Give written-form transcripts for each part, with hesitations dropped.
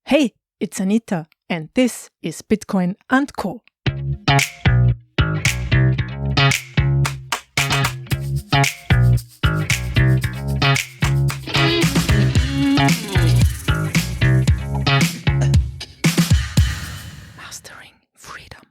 Hey, it's Anita, and this is Bitcoin & Co. Mastering freedom.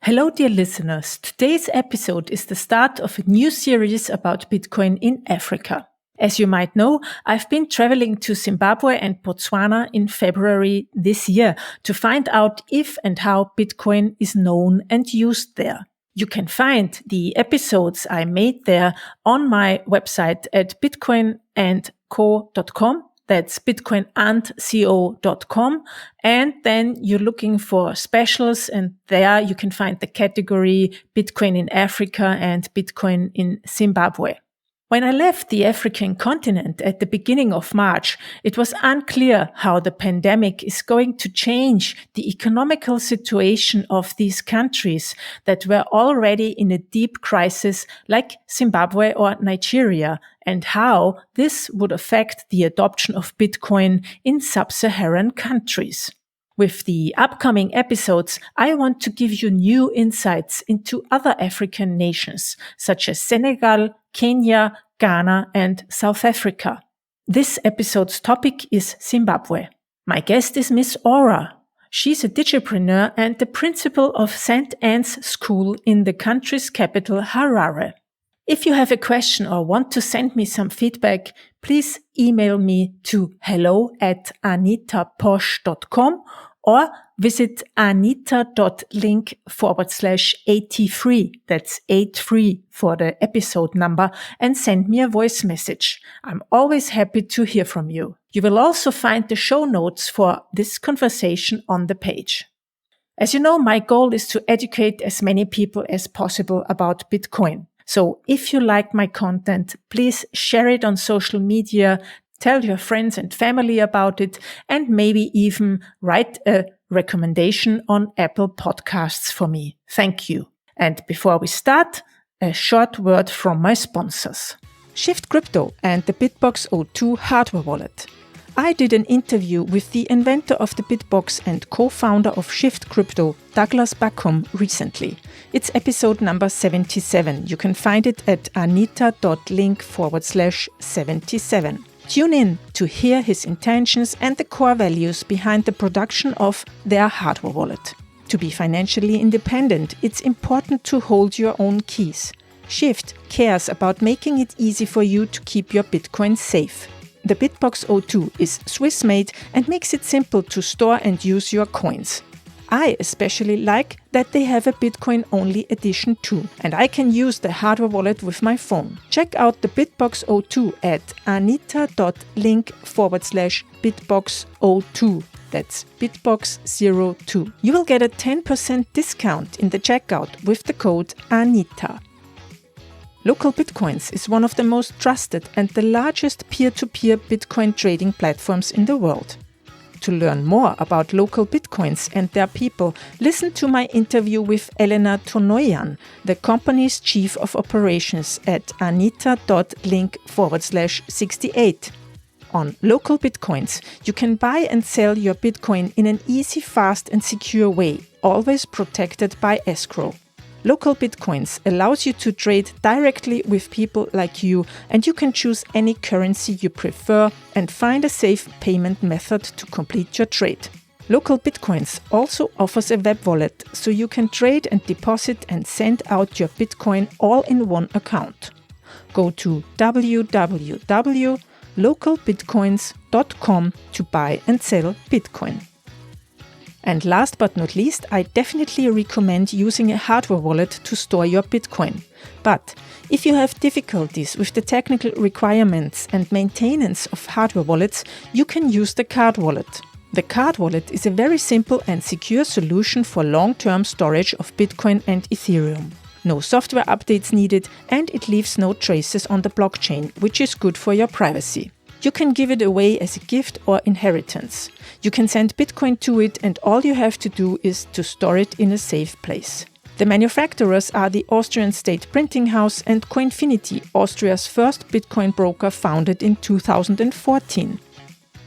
Hello, dear listeners. Today's episode is the start of a new series about Bitcoin in Africa. As you might know, I've been traveling to Zimbabwe and Botswana in February this year to find out if and how Bitcoin is known and used there. You can find the episodes I made there on my website at bitcoinandco.com. That's bitcoinandco.com. And then you're looking for specials, and there you can find the category Bitcoin in Africa and Bitcoin in Zimbabwe. When I left the African continent at the beginning of March, it was unclear how the pandemic is going to change the economical situation of these countries that were already in a deep crisis like Zimbabwe or Nigeria, and how this would affect the adoption of Bitcoin in Subsaharan countries. With the upcoming episodes, I want to give you new insights into other African nations, such as Senegal, Kenya, Ghana, and South Africa. This episode's topic is Zimbabwe. My guest is Miss Aurra. She's a digipreneur and the principal of St. Anne's School in the country's capital, Harare. If you have a question or want to send me some feedback, please email me to hello@anitaposh.com or visit anita.link/83. That's 83 for the episode number, and send me a voice message. I'm always happy to hear from you. You will also find the show notes for this conversation on the page. As you know, my goal is to educate as many people as possible about Bitcoin. So if you like my content, please share it on social media, tell your friends and family about it, and maybe even write a recommendation on Apple Podcasts for me. Thank you. And before we start, a short word from my sponsors. Shift Crypto and the Bitbox O2 hardware wallet. I did an interview with the inventor of the Bitbox and co-founder of Shift Crypto, Douglas Backum, recently. It's episode number 77. You can find it at anita.link/77. Tune in to hear his intentions and the core values behind the production of their hardware wallet. To be financially independent, it's important to hold your own keys. Shift cares about making it easy for you to keep your Bitcoin safe. The Bitbox O2 is Swiss-made and makes it simple to store and use your coins. I especially like that they have a Bitcoin-only edition too, and I can use the hardware wallet with my phone. Check out the Bitbox O2 at anita.link/bitbox02. That's bitbox02. You will get a 10% discount in the checkout with the code ANITA. Local Bitcoins is one of the most trusted and the largest peer-to-peer Bitcoin trading platforms in the world. To learn more about Local Bitcoins and their people, listen to my interview with Elena Tonoyan, the company's chief of operations at anita.link/68. On Local Bitcoins, you can buy and sell your Bitcoin in an easy, fast and secure way, always protected by escrow. Local Bitcoins allows you to trade directly with people like you, and you can choose any currency you prefer and find a safe payment method to complete your trade. Local Bitcoins also offers a web wallet, so you can trade and deposit and send out your Bitcoin all in one account. Go to www.localbitcoins.com to buy and sell Bitcoin. And last but not least, I definitely recommend using a hardware wallet to store your Bitcoin. But if you have difficulties with the technical requirements and maintenance of hardware wallets, you can use the card wallet. The card wallet is a very simple and secure solution for long-term storage of Bitcoin and Ethereum. No software updates needed, and it leaves no traces on the blockchain, which is good for your privacy. You can give it away as a gift or inheritance. You can send Bitcoin to it, and all you have to do is to store it in a safe place. The manufacturers are the Austrian State Printing House and Coinfinity, Austria's first Bitcoin broker founded in 2014.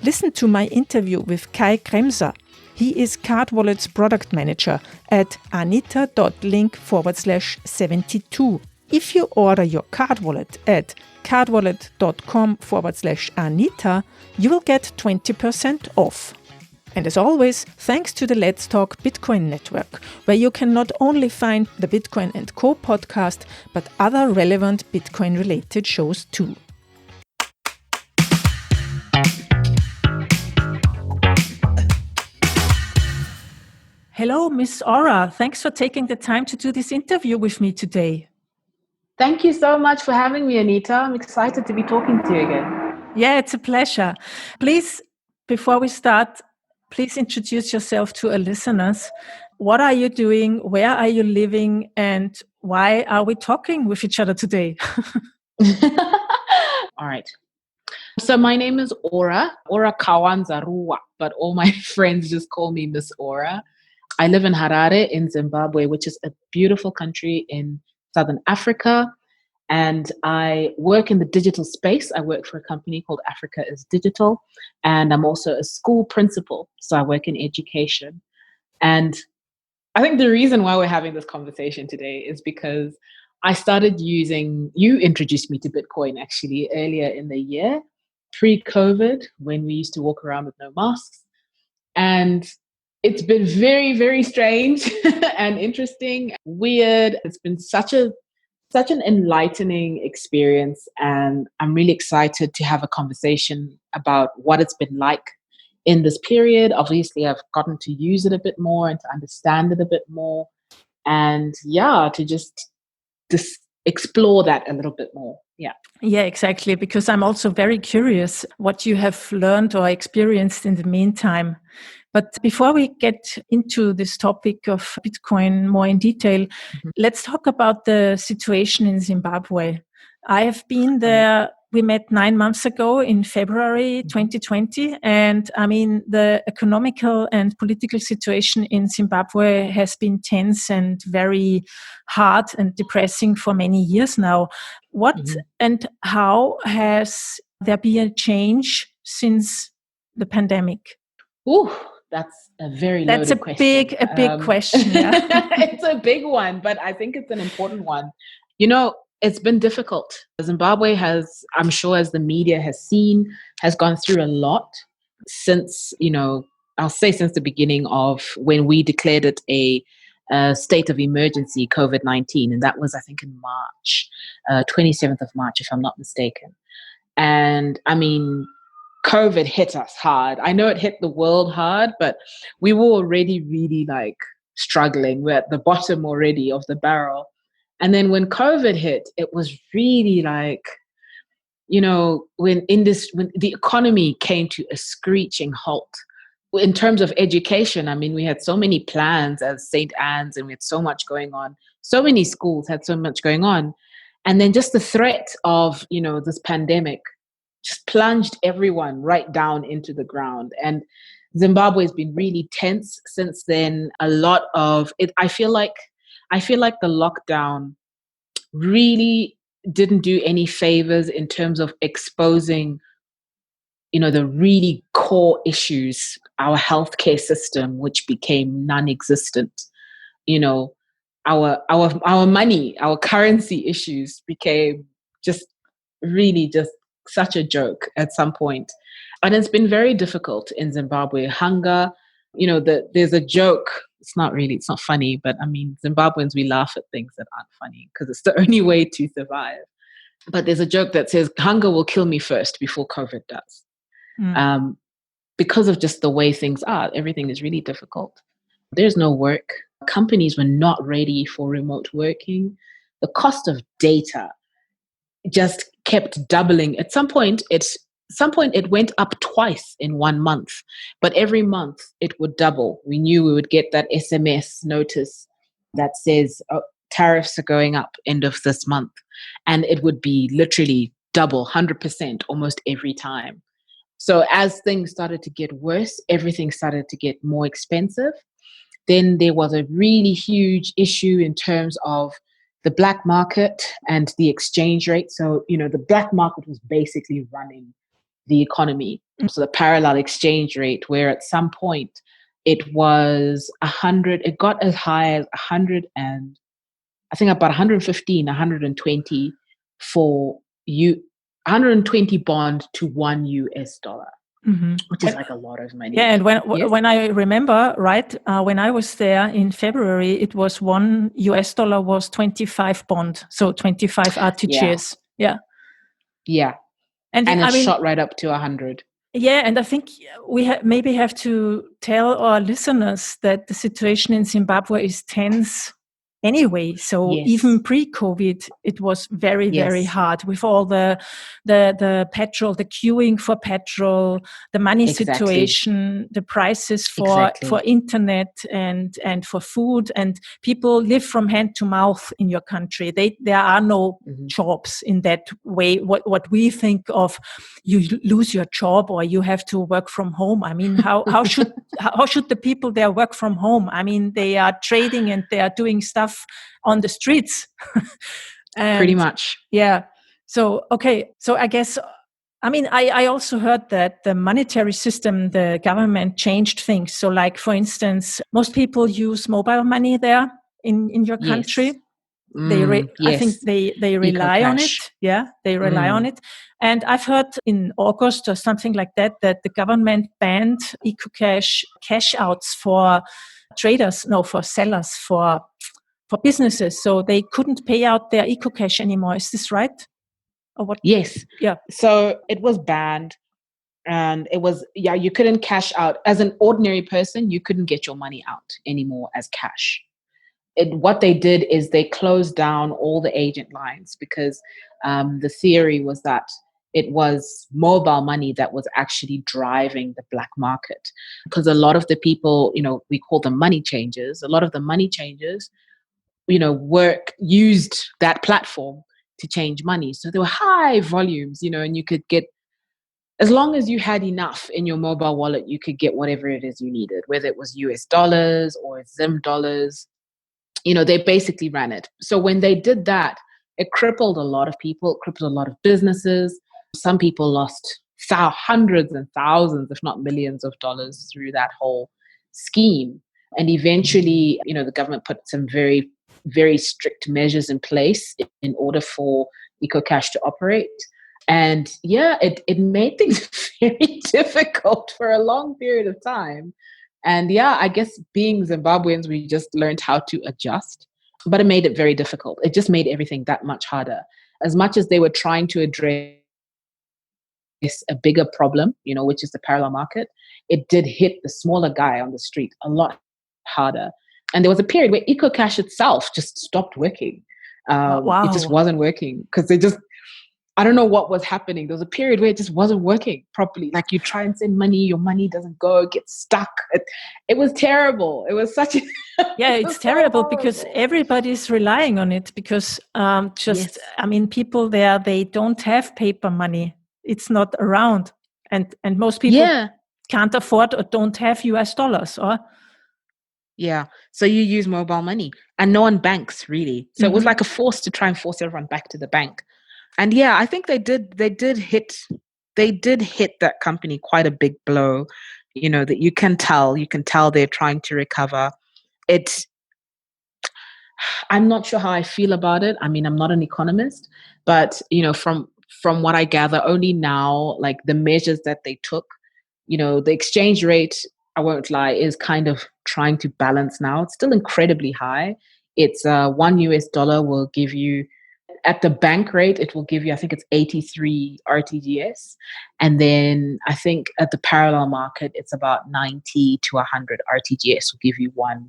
Listen to my interview with Kai Kremser. He is CardWallet's product manager at anita.link/72. If you order your CardWallet at cardwallet.com/Anita, you will get 20% off. And as always, thanks to the Let's Talk Bitcoin network, where you can not only find the Bitcoin & Co podcast, but other relevant Bitcoin-related shows too. Hello, Miss Aurra. Thanks for taking the time to do this interview with me today. Thank you so much for having me, Anita. I'm excited to be talking to you again. Yeah, it's a pleasure. Please, before we start, please introduce yourself to our listeners. What are you doing? Where are you living? And why are we talking with each other today? All right. So my name is Aurra Kawanzaruwa, but all my friends just call me Miss Aurra. I live in Harare in Zimbabwe, which is a beautiful country in Southern Africa. And I work in the digital space. I work for a company called Africa is Digital. And I'm also a school principal. So I work in education. And I think the reason why we're having this conversation today is because you introduced me to Bitcoin actually earlier in the year, pre-COVID, when we used to walk around with no masks. And it's been very, very strange and interesting, weird. It's been such an enlightening experience. And I'm really excited to have a conversation about what it's been like in this period. Obviously, I've gotten to use it a bit more and to understand it a bit more. And to just explore that a little bit more. Yeah. Yeah, exactly. Because I'm also very curious what you have learned or experienced in the meantime. But before we get into this topic of Bitcoin more in detail, let's talk about the situation in Zimbabwe. I have been there. We met 9 months ago in February 2020. And I mean, the economical and political situation in Zimbabwe has been tense and very hard and depressing for many years now. What and how has there been a change since the pandemic? Ooh, that's a very loaded question. That's a big question. Yeah. It's a big one, but I think it's an important one. It's been difficult. Zimbabwe has, I'm sure as the media has seen, has gone through a lot since, I'll say since the beginning of when we declared it a state of emergency, COVID-19. And that was, I think, in March, 27th of March, if I'm not mistaken. And I mean, COVID hit us hard. I know it hit the world hard, but we were already really struggling. We're at the bottom already of the barrel. And then when COVID hit, it was really when the economy came to a screeching halt. In terms of education, I mean, we had so many plans as St. Anne's and we had so much going on. So many schools had so much going on. And then just the threat of, this pandemic just plunged everyone right down into the ground. And Zimbabwe has been really tense since then. A lot of it, I feel like the lockdown really didn't do any favors in terms of exposing, the really core issues, our healthcare system, which became non-existent. Our money, our currency issues became just really just such a joke at some point. And it's been very difficult in Zimbabwe. Hunger, there's a joke. It's not funny, but I mean, Zimbabweans, we laugh at things that aren't funny because it's the only way to survive. But there's a joke that says, hunger will kill me first before COVID does. Because of just the way things are, everything is really difficult. There's no work. Companies were not ready for remote working. The cost of data just kept doubling. At some point, it went up twice in 1 month, but every month it would double. We knew we would get that SMS notice that says tariffs are going up end of this month, and it would be literally double, 100% almost every time. So as things started to get worse, everything started to get more expensive. Then there was a really huge issue in terms of the black market and the exchange rate. So, the black market was basically running the economy. So the parallel exchange rate, where at some point it was 100, it got as high as 100 and I think about 115, 120 for 120 bond to $1, which is like a lot of money. Yeah, and Yes? when I remember, right, when I was there in February, it was $1 was 25 bond, so 25 RTGS. Yeah. Yeah. And And I it mean, shot right up to 100. yeah, and I think we maybe have to tell our listeners that the situation in Zimbabwe is tense anyway. So Yes. even pre-COVID, it was very, very Yes. hard with all the petrol, the queuing for petrol, the money Exactly. situation, the prices for Exactly. internet and for food, and people live from hand to mouth in your country. There are no jobs in that way. What we think of, you lose your job or you have to work from home. I mean, how should the people there work from home? I mean, they are trading and they are doing stuff on the streets. And pretty much. Yeah. So, okay. So I guess, I mean, I also heard that the monetary system, the government changed things. So like, for instance, most people use mobile money there in your country. Yes. I think they rely on EcoCash. it. Yeah, they rely on it. And I've heard in August or something like that the government banned EcoCash cash outs for traders, no, for sellers, for businesses. So they couldn't pay out their EcoCash anymore. Is this right? Or what? Yes. Yeah. So it was banned. And it was, you couldn't cash out. As an ordinary person, you couldn't get your money out anymore as cash. What they did is they closed down all the agent lines because the theory was that it was mobile money that was actually driving the black market. Because a lot of the people, we call them money changers, a lot of the money changers, used that platform to change money. So there were high volumes, and you could get, as long as you had enough in your mobile wallet, you could get whatever it is you needed, whether it was US dollars or Zim dollars. They basically ran it. So when they did that, it crippled a lot of people, it crippled a lot of businesses. Some people lost hundreds and thousands, if not millions of dollars through that whole scheme. And eventually, the government put some very, very strict measures in place in order for EcoCash to operate. And it made things very difficult for a long period of time. And I guess being Zimbabweans, we just learned how to adjust, but it made it very difficult. It just made everything that much harder. As much as they were trying to address a bigger problem, which is the parallel market, it did hit the smaller guy on the street a lot harder. And there was a period where EcoCash itself just stopped working. Wow. It just wasn't working because I don't know what was happening. There was a period where it just wasn't working properly. Like you try and send money, your money doesn't go, it gets stuck. It was terrible. It was such a it's terrible because everybody's relying on it because Yes. I mean, people there, they don't have paper money. It's not around. And most people can't afford or don't have US dollars, or? Yeah. So you use mobile money and no one banks really. So it was like a force to try and force everyone back to the bank. And I think they did hit that company quite a big blow, that you can tell they're trying to recover. I'm not sure how I feel about it. I mean, I'm not an economist, but from what I gather, only now, like the measures that they took, the exchange rate, I won't lie, is kind of trying to balance now. It's still incredibly high. It's $1 will give you, at the bank rate, it will give you, I think it's 83 RTGS. And then I think at the parallel market, it's about 90 to 100 RTGS will give you $1.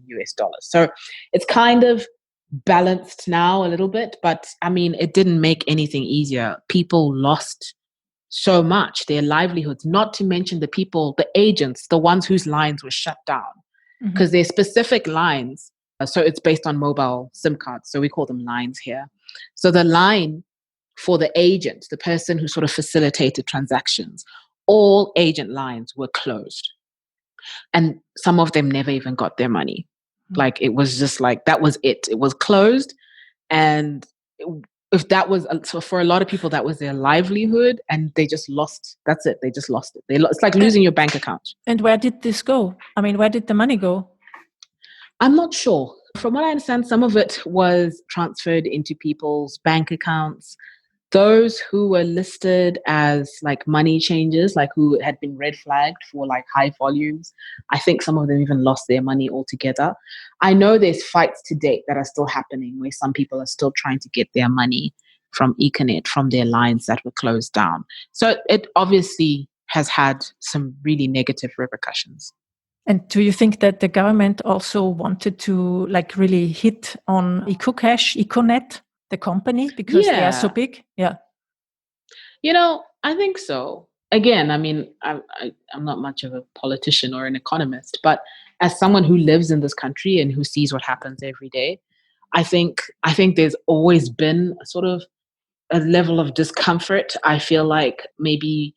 So it's kind of balanced now a little bit, but I mean, it didn't make anything easier. People lost so much, their livelihoods, not to mention the agents, the ones whose lines were shut down because they're specific lines. So it's based on mobile SIM cards. So we call them lines here. So the line for the agent, the person who sort of facilitated transactions, all agent lines were closed. And some of them never even got their money. Like it was just like, that was it. It was closed. And if that was so for a lot of people, that was their livelihood, and they just lost. That's it. They just lost it. It's like losing your bank account. And where did this go? I mean, where did the money go? I'm not sure. From what I understand, some of it was transferred into people's bank accounts. Those who were listed as like money changers, like who had been red flagged for like high volumes, I think some of them even lost their money altogether. I know there's fights to date that are still happening where some people are still trying to get their money from Econet, from their lines that were closed down. So it obviously has had some really negative repercussions. And do you think that the government also wanted to like really hit on EcoCash, EcoNet, the company, because they are so Yeah. big? Yeah. I think so. Again, I mean, I'm not much of a politician or an economist, but as someone who lives in this country and who sees what happens every day, I think there's always been a sort of a level of discomfort. I feel like maybe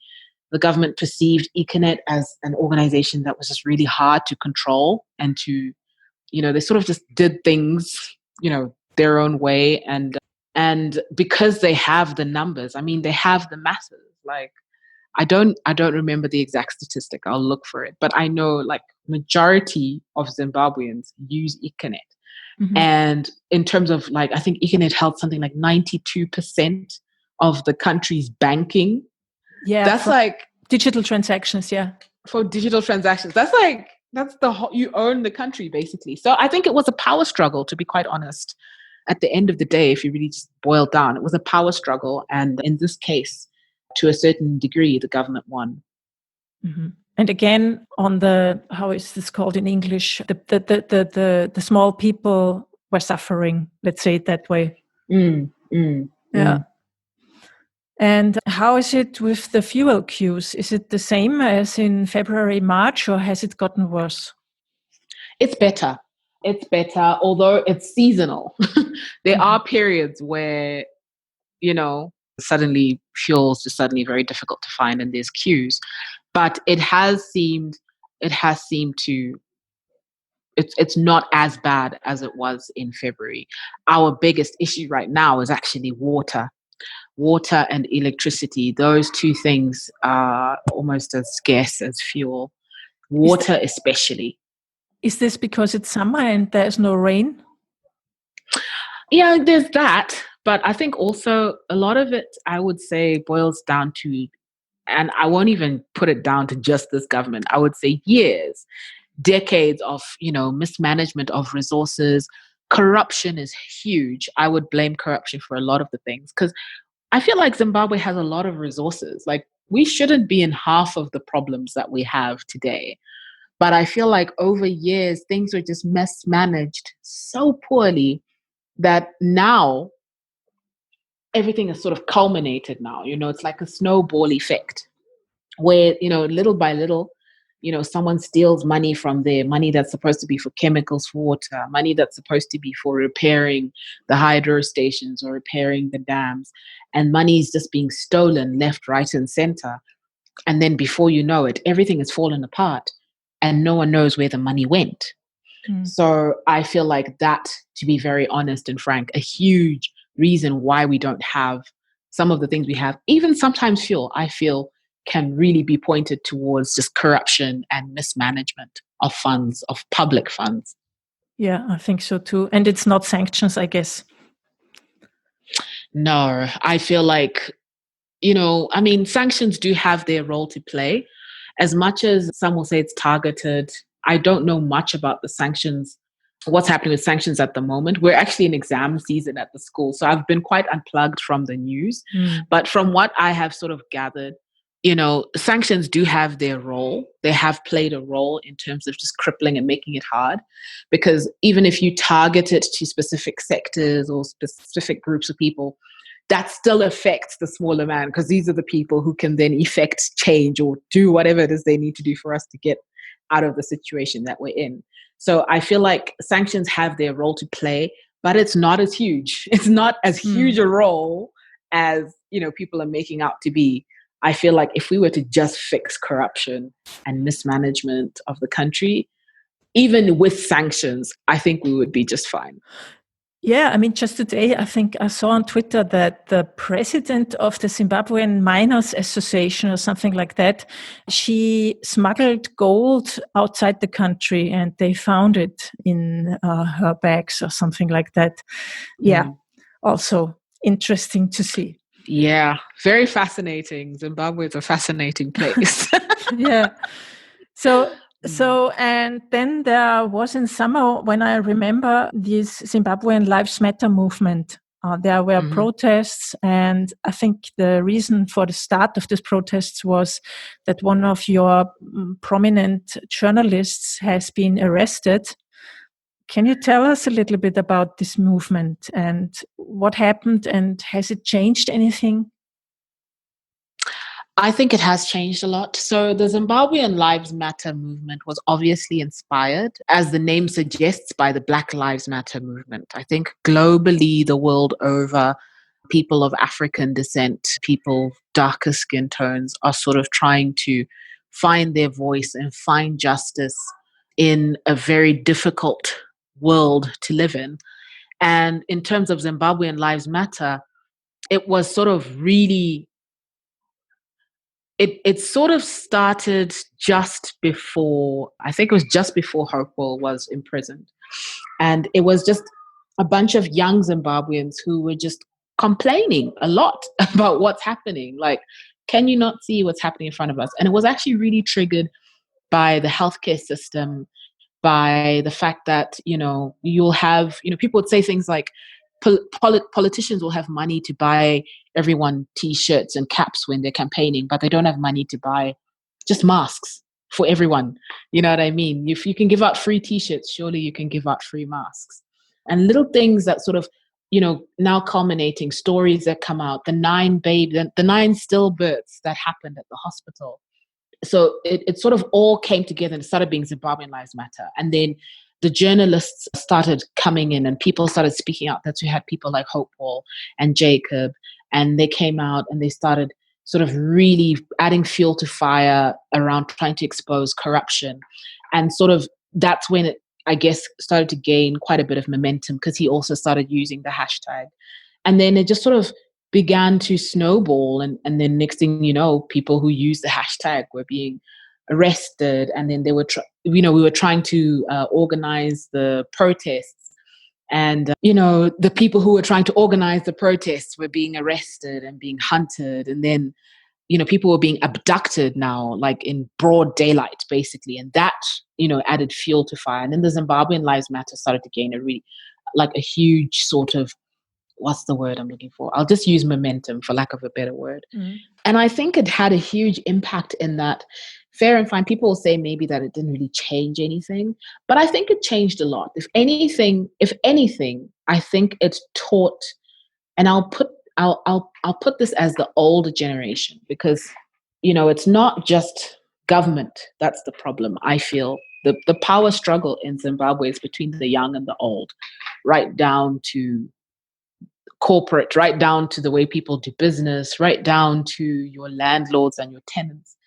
the government perceived Econet as an organization that was just really hard to control and to, they sort of just did things, their own way. And because they have the numbers, I mean, they have the masses. Like, I don't remember the exact statistic. I'll look for it, but I know like majority of Zimbabweans use Econet. Mm-hmm. And in terms of like, I think Econet held something like 92% of the country's banking. Yeah. That's like digital transactions. Yeah. for digital transactions. That's the whole, you own the country basically. So I think it was a power struggle, to be quite honest. At the end of the day, if you really just boil down, it was a power struggle. And in this case, to a certain degree, the government won. Mm-hmm. And again, on the, how is this called in English? The small people were suffering, let's say it that way. Yeah. And how is it with the fuel queues? Is it the same as in February, March, or has it gotten worse? It's better. It's better, although it's seasonal. There are periods where, suddenly fuel's just suddenly very difficult to find and there's queues. But it has seemed to it's not as bad as it was in February. Our biggest issue right now is actually water and electricity. Those two things are almost as scarce as fuel. Water especially. Is this because it's summer and there's no rain? Yeah, there's that. But I think also a lot of it, I would say, boils down to, and I won't even put it down to just this government, I would say years, decades of, mismanagement of resources. Corruption is huge. I would blame corruption for a lot of the things because I feel like Zimbabwe has a lot of resources. Like, we shouldn't be in half of the problems that we have today. But I feel like over years, things were just mismanaged so poorly that now everything is sort of culminated now. It's like a snowball effect where, little by little, someone steals money from there, money that's supposed to be for chemicals for water, money that's supposed to be for repairing the hydro stations or repairing the dams. And money is just being stolen left, right, and center. And then before you know it, everything has fallen apart and no one knows where the money went. So I feel like that, to be very honest and frank, a huge reason why we don't have some of the things we have, even sometimes fuel, I feel can really be pointed towards just corruption and mismanagement of funds, of public funds. Yeah, I think so too. And it's not sanctions, I guess. No, I feel like, sanctions do have their role to play. As much as some will say it's targeted, I don't know much about the sanctions, what's happening with sanctions at the moment. We're actually in exam season at the school, so I've been quite unplugged from the news. But from what I have sort of gathered, sanctions do have their role. They have played a role in terms of just crippling and making it hard. Because even if you target it to specific sectors or specific groups of people, that still affects the smaller man, because these are the people who can then effect change or do whatever it is they need to do for us to get out of the situation that we're in. So I feel like sanctions have their role to play, but it's not as huge. It's not as huge a role as, people are making out to be. I feel like if we were to just fix corruption and mismanagement of the country, even with sanctions, I think we would be just fine. Yeah, I mean, just today, I think I saw on Twitter that the president of the Zimbabwean Miners Association or something like that, she smuggled gold outside the country and they found it in her bags or something like that. Yeah, also interesting to see. Yeah, very fascinating. Zimbabwe is a fascinating place. Yeah. And then there was in summer when I remember this Zimbabwean Lives Matter movement. There were protests, and I think the reason for the start of these protests was that one of your prominent journalists has been arrested. Can you tell us a little bit about this movement and what happened, and has it changed anything? I think it has changed a lot. So the Zimbabwean Lives Matter movement was obviously inspired, as the name suggests, by the Black Lives Matter movement. I think globally, the world over, people of African descent, people darker skin tones are sort of trying to find their voice and find justice in a very difficult world to live in. And in terms of Zimbabwean Lives Matter, it was sort of really it sort of started just before, I think it was just before Hopewell was imprisoned. And it was just a bunch of young Zimbabweans who were just complaining a lot about what's happening. Like, can you not see what's happening in front of us? And it was actually really triggered by the healthcare system, by the fact that, you'll have, people would say things like politicians will have money to buy everyone t-shirts and caps when they're campaigning, but they don't have money to buy just masks for everyone. You know what I mean? If you can give out free t-shirts, surely you can give out free masks. And little things that sort of, now culminating, stories that come out, the 9 stillbirths that happened at the hospital. So it sort of all came together and started being Zimbabwean Lives Matter. And then the journalists started coming in and people started speaking out. That's we had people like Hopewell and Jacob, and they came out and they started sort of really adding fuel to fire around trying to expose corruption. And sort of that's when it, I guess, started to gain quite a bit of momentum, because he also started using the hashtag. And then it just sort of began to snowball. And then next thing you know, people who use the hashtag were being arrested. And then they were, we were trying to organize the protests. And, the people who were trying to organize the protests were being arrested and being hunted. And then, people were being abducted now, like in broad daylight, basically. And that, added fuel to fire. And then the Zimbabwean Lives Matter started to gain a really, like a huge sort of, what's the word I'm looking for? I'll just use momentum for lack of a better word. And I think it had a huge impact in that. Fair and fine, people will say maybe that it didn't really change anything, but I think it changed a lot. If anything, I think it taught, and I'll put this as the older generation, because it's not just government that's the problem. I feel the power struggle in Zimbabwe is between the young and the old, right down to corporate, right down to the way people do business, right down to your landlords and your tenants.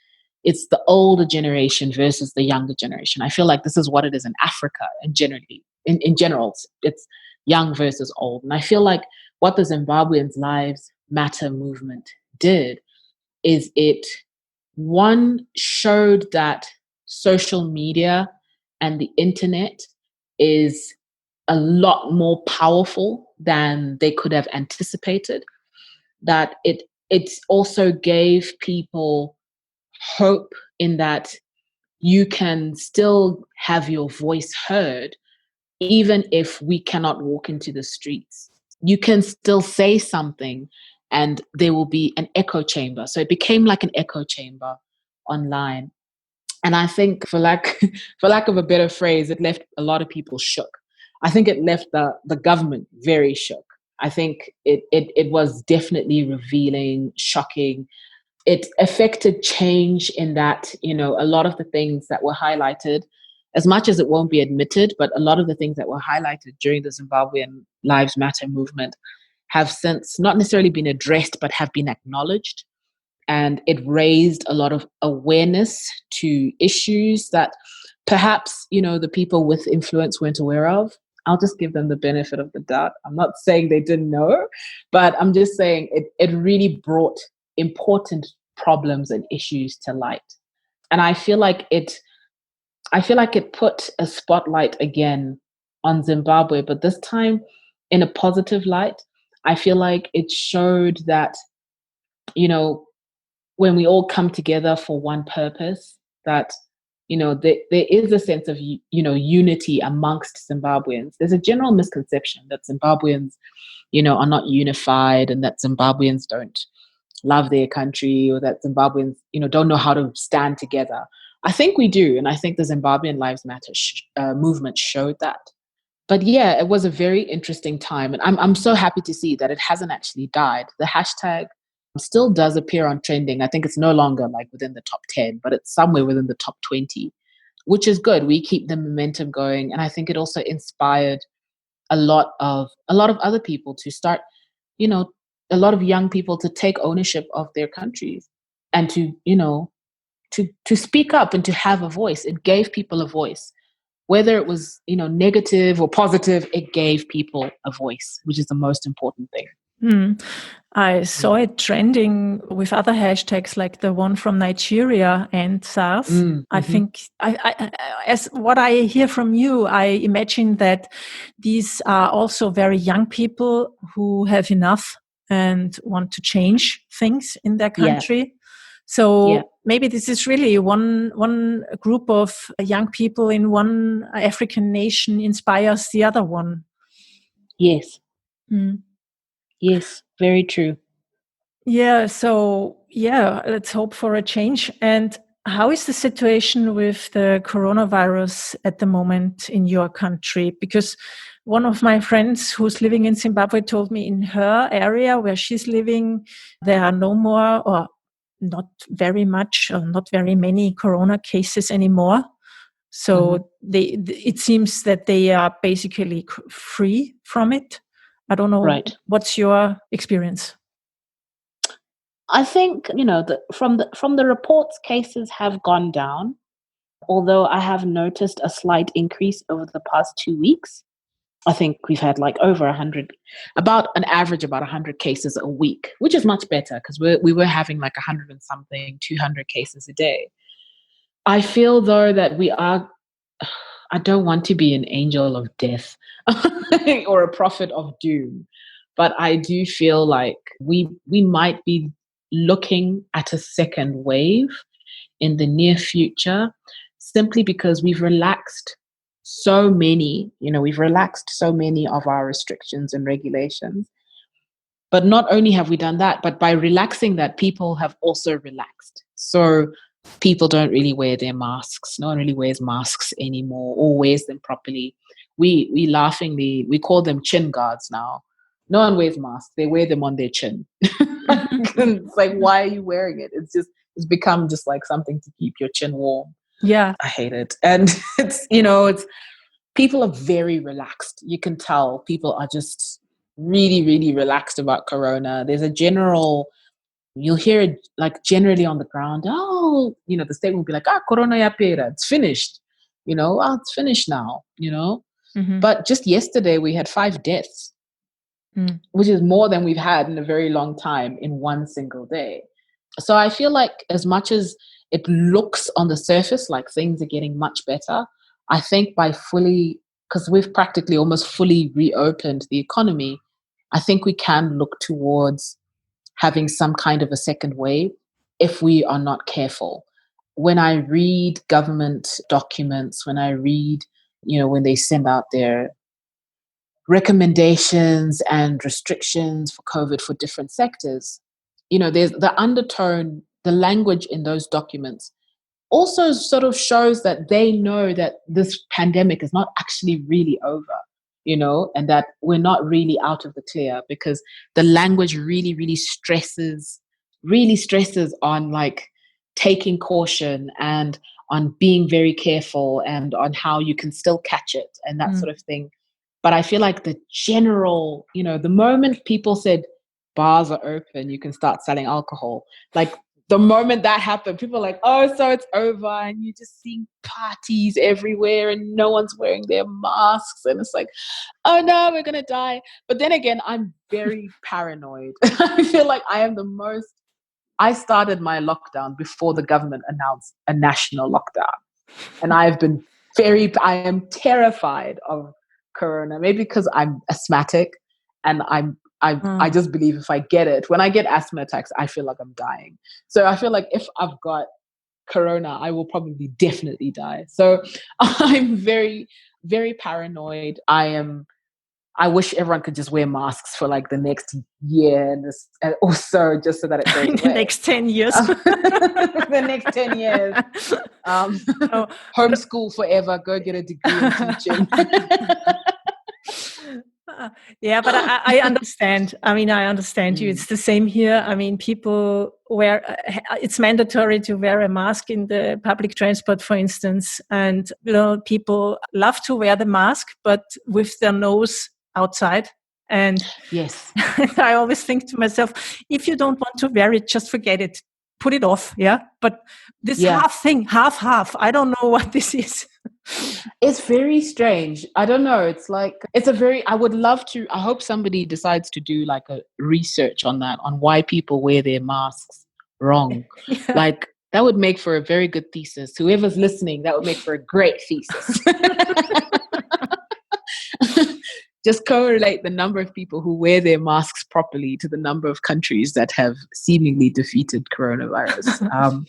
It's the older generation versus the younger generation. I feel like this is what it is in Africa, and generally, in general, it's young versus old. And I feel like what the Zimbabweans Lives Matter movement did is it, one, showed that social media and the internet is a lot more powerful than they could have anticipated. That it also gave people hope in that you can still have your voice heard, even if we cannot walk into the streets. You can still say something and there will be an echo chamber. So it became like an echo chamber online. And I think, for lack of a better phrase, it left a lot of people shook. I think it left the government very shook. I think it was definitely revealing, shocking. It affected change in that, a lot of the things that were highlighted, as much as it won't be admitted, but a lot of the things that were highlighted during the Zimbabwean Lives Matter movement have since not necessarily been addressed, but have been acknowledged. And it raised a lot of awareness to issues that perhaps, the people with influence weren't aware of. I'll just give them the benefit of the doubt. I'm not saying they didn't know, but I'm just saying it really brought important problems and issues to light. And I feel like it put a spotlight again on Zimbabwe, but this time in a positive light. I feel like it showed that, you know, when we all come together for one purpose, that, there is a sense of, unity amongst Zimbabweans. There's a general misconception that Zimbabweans, are not unified, and that Zimbabweans don't love their country, or that Zimbabweans, don't know how to stand together. I think we do. And I think the Zimbabwean Lives Matter movement showed that. But yeah, it was a very interesting time. And I'm so happy to see that it hasn't actually died. The hashtag still does appear on trending. I think it's no longer like within the top 10, but it's somewhere within the top 20, which is good. We keep the momentum going. And I think it also inspired a lot of other people to start, a lot of young people to take ownership of their countries and to, to speak up and to have a voice. It gave people a voice. Whether it was, negative or positive, it gave people a voice, which is the most important thing. I saw it trending with other hashtags like the one from Nigeria and SARS. I think, as what I hear from you, I imagine that these are also very young people who have enough and want to change things in their country. Yeah. So maybe this is really one group of young people in one African nation inspires the other one. Yes. Yes, very true. Yeah, so let's hope for a change. And how is the situation with the coronavirus at the moment in your country? Because one of my friends who's living in Zimbabwe told me in her area where she's living, there are no more or not very much or not very many corona cases anymore. So it seems that they are basically free from it. I don't know. Right. What's your experience? I think, from the reports, cases have gone down, although I have noticed a slight increase over the past 2 weeks. I think we've had like over 100, about an average about 100 cases a week, which is much better because we were having like 100 and something, 200 cases a day. I feel though that I don't want to be an angel of death or a prophet of doom, but I do feel like we might be looking at a second wave in the near future, simply because we've relaxed so many of our restrictions and regulations. But not only have we done that, but by relaxing that, people have also relaxed. So people don't really wear their masks. No one really wears masks anymore or wears them properly. We laughingly, we call them chin guards now. No one wears masks. They wear them on their chin. It's like, why are you wearing it? It's become just like something to keep your chin warm. Yeah. I hate it. And it's people are very relaxed. You can tell people are just really, really relaxed about corona. There's a general, you'll hear it like generally on the ground. Oh, the statement will be like, corona ya pera, it's finished. It's finished now, But just yesterday we had 5 deaths, which is more than we've had in a very long time in one single day. So I feel like as much as it looks on the surface like things are getting much better, I think because we've practically almost fully reopened the economy, I think we can look towards having some kind of a second wave if we are not careful. When I read government documents, when I read, when they send out their recommendations and restrictions for COVID for different sectors, there's the undertone, the language in those documents also sort of shows that they know that this pandemic is not actually really over, and that we're not really out of the clear, because the language really, really stresses on like taking caution and on being very careful and on how you can still catch it and that sort of thing. But I feel like the general, the moment people said bars are open, you can start selling alcohol, like the moment that happened, people are like, oh, so it's over. And you're just seeing parties everywhere and no one's wearing their masks. And it's like, oh no, we're going to die. But then again, I'm very paranoid. I feel like I started my lockdown before the government announced a national lockdown. And I am terrified of corona, maybe because I'm asthmatic and I just believe if I get it, when I get asthma attacks, I feel like I'm dying. So I feel like if I've got corona, I will probably definitely die. So I'm very, very paranoid. I wish everyone could just wear masks for like the next year and also just so that it goes The away. next 10 years. The next 10 years. No. Homeschool forever, go get a degree in teaching. Yeah, but I understand. I mean, I understand you. It's the same here. I mean, people it's mandatory to wear a mask in the public transport, for instance. And, people love to wear the mask, but with their nose outside. And yes, I always think to myself, if you don't want to wear it, just forget it. Put it off. Yeah. But this half thing, half, I don't know what this is. It's very strange. I don't know. It's like, I would love to, I hope somebody decides to do like a research on that, on why people wear their masks wrong. Yeah. Like, that would make for a very good thesis. Whoever's listening, that would make for a great thesis. Just correlate the number of people who wear their masks properly to the number of countries that have seemingly defeated coronavirus.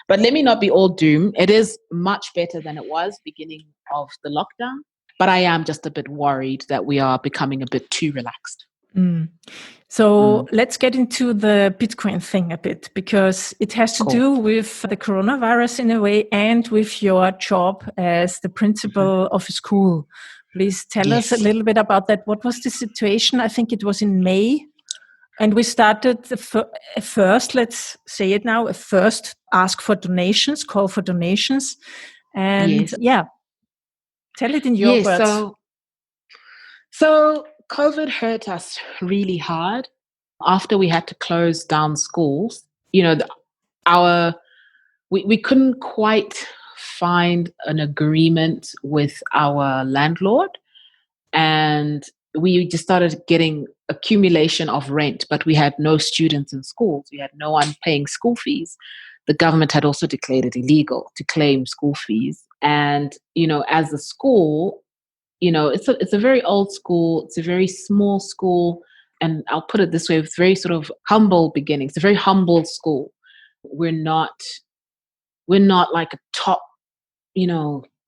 But let me not be all doom. It is much better than it was beginning of the lockdown. But I am just a bit worried that we are becoming a bit too relaxed. So let's get into the Bitcoin thing a bit, because it has to do with the coronavirus in a way and with your job as the principal of a school. Please tell us a little bit about that. What was the situation? I think it was in May. And we started first, let's say it now, a first ask for donations, call for donations. And tell it in your words. So COVID hurt us really hard after we had to close down schools. We couldn't quite find an agreement with our landlord, and we just started getting accumulation of rent, but we had no students in schools. We had no one paying school fees. The government had also declared it illegal to claim school fees. And, as a school, it's a very old school. It's a very small school. And I'll put it this way, with very sort of humble beginnings. It's a very humble school. We're not like a top,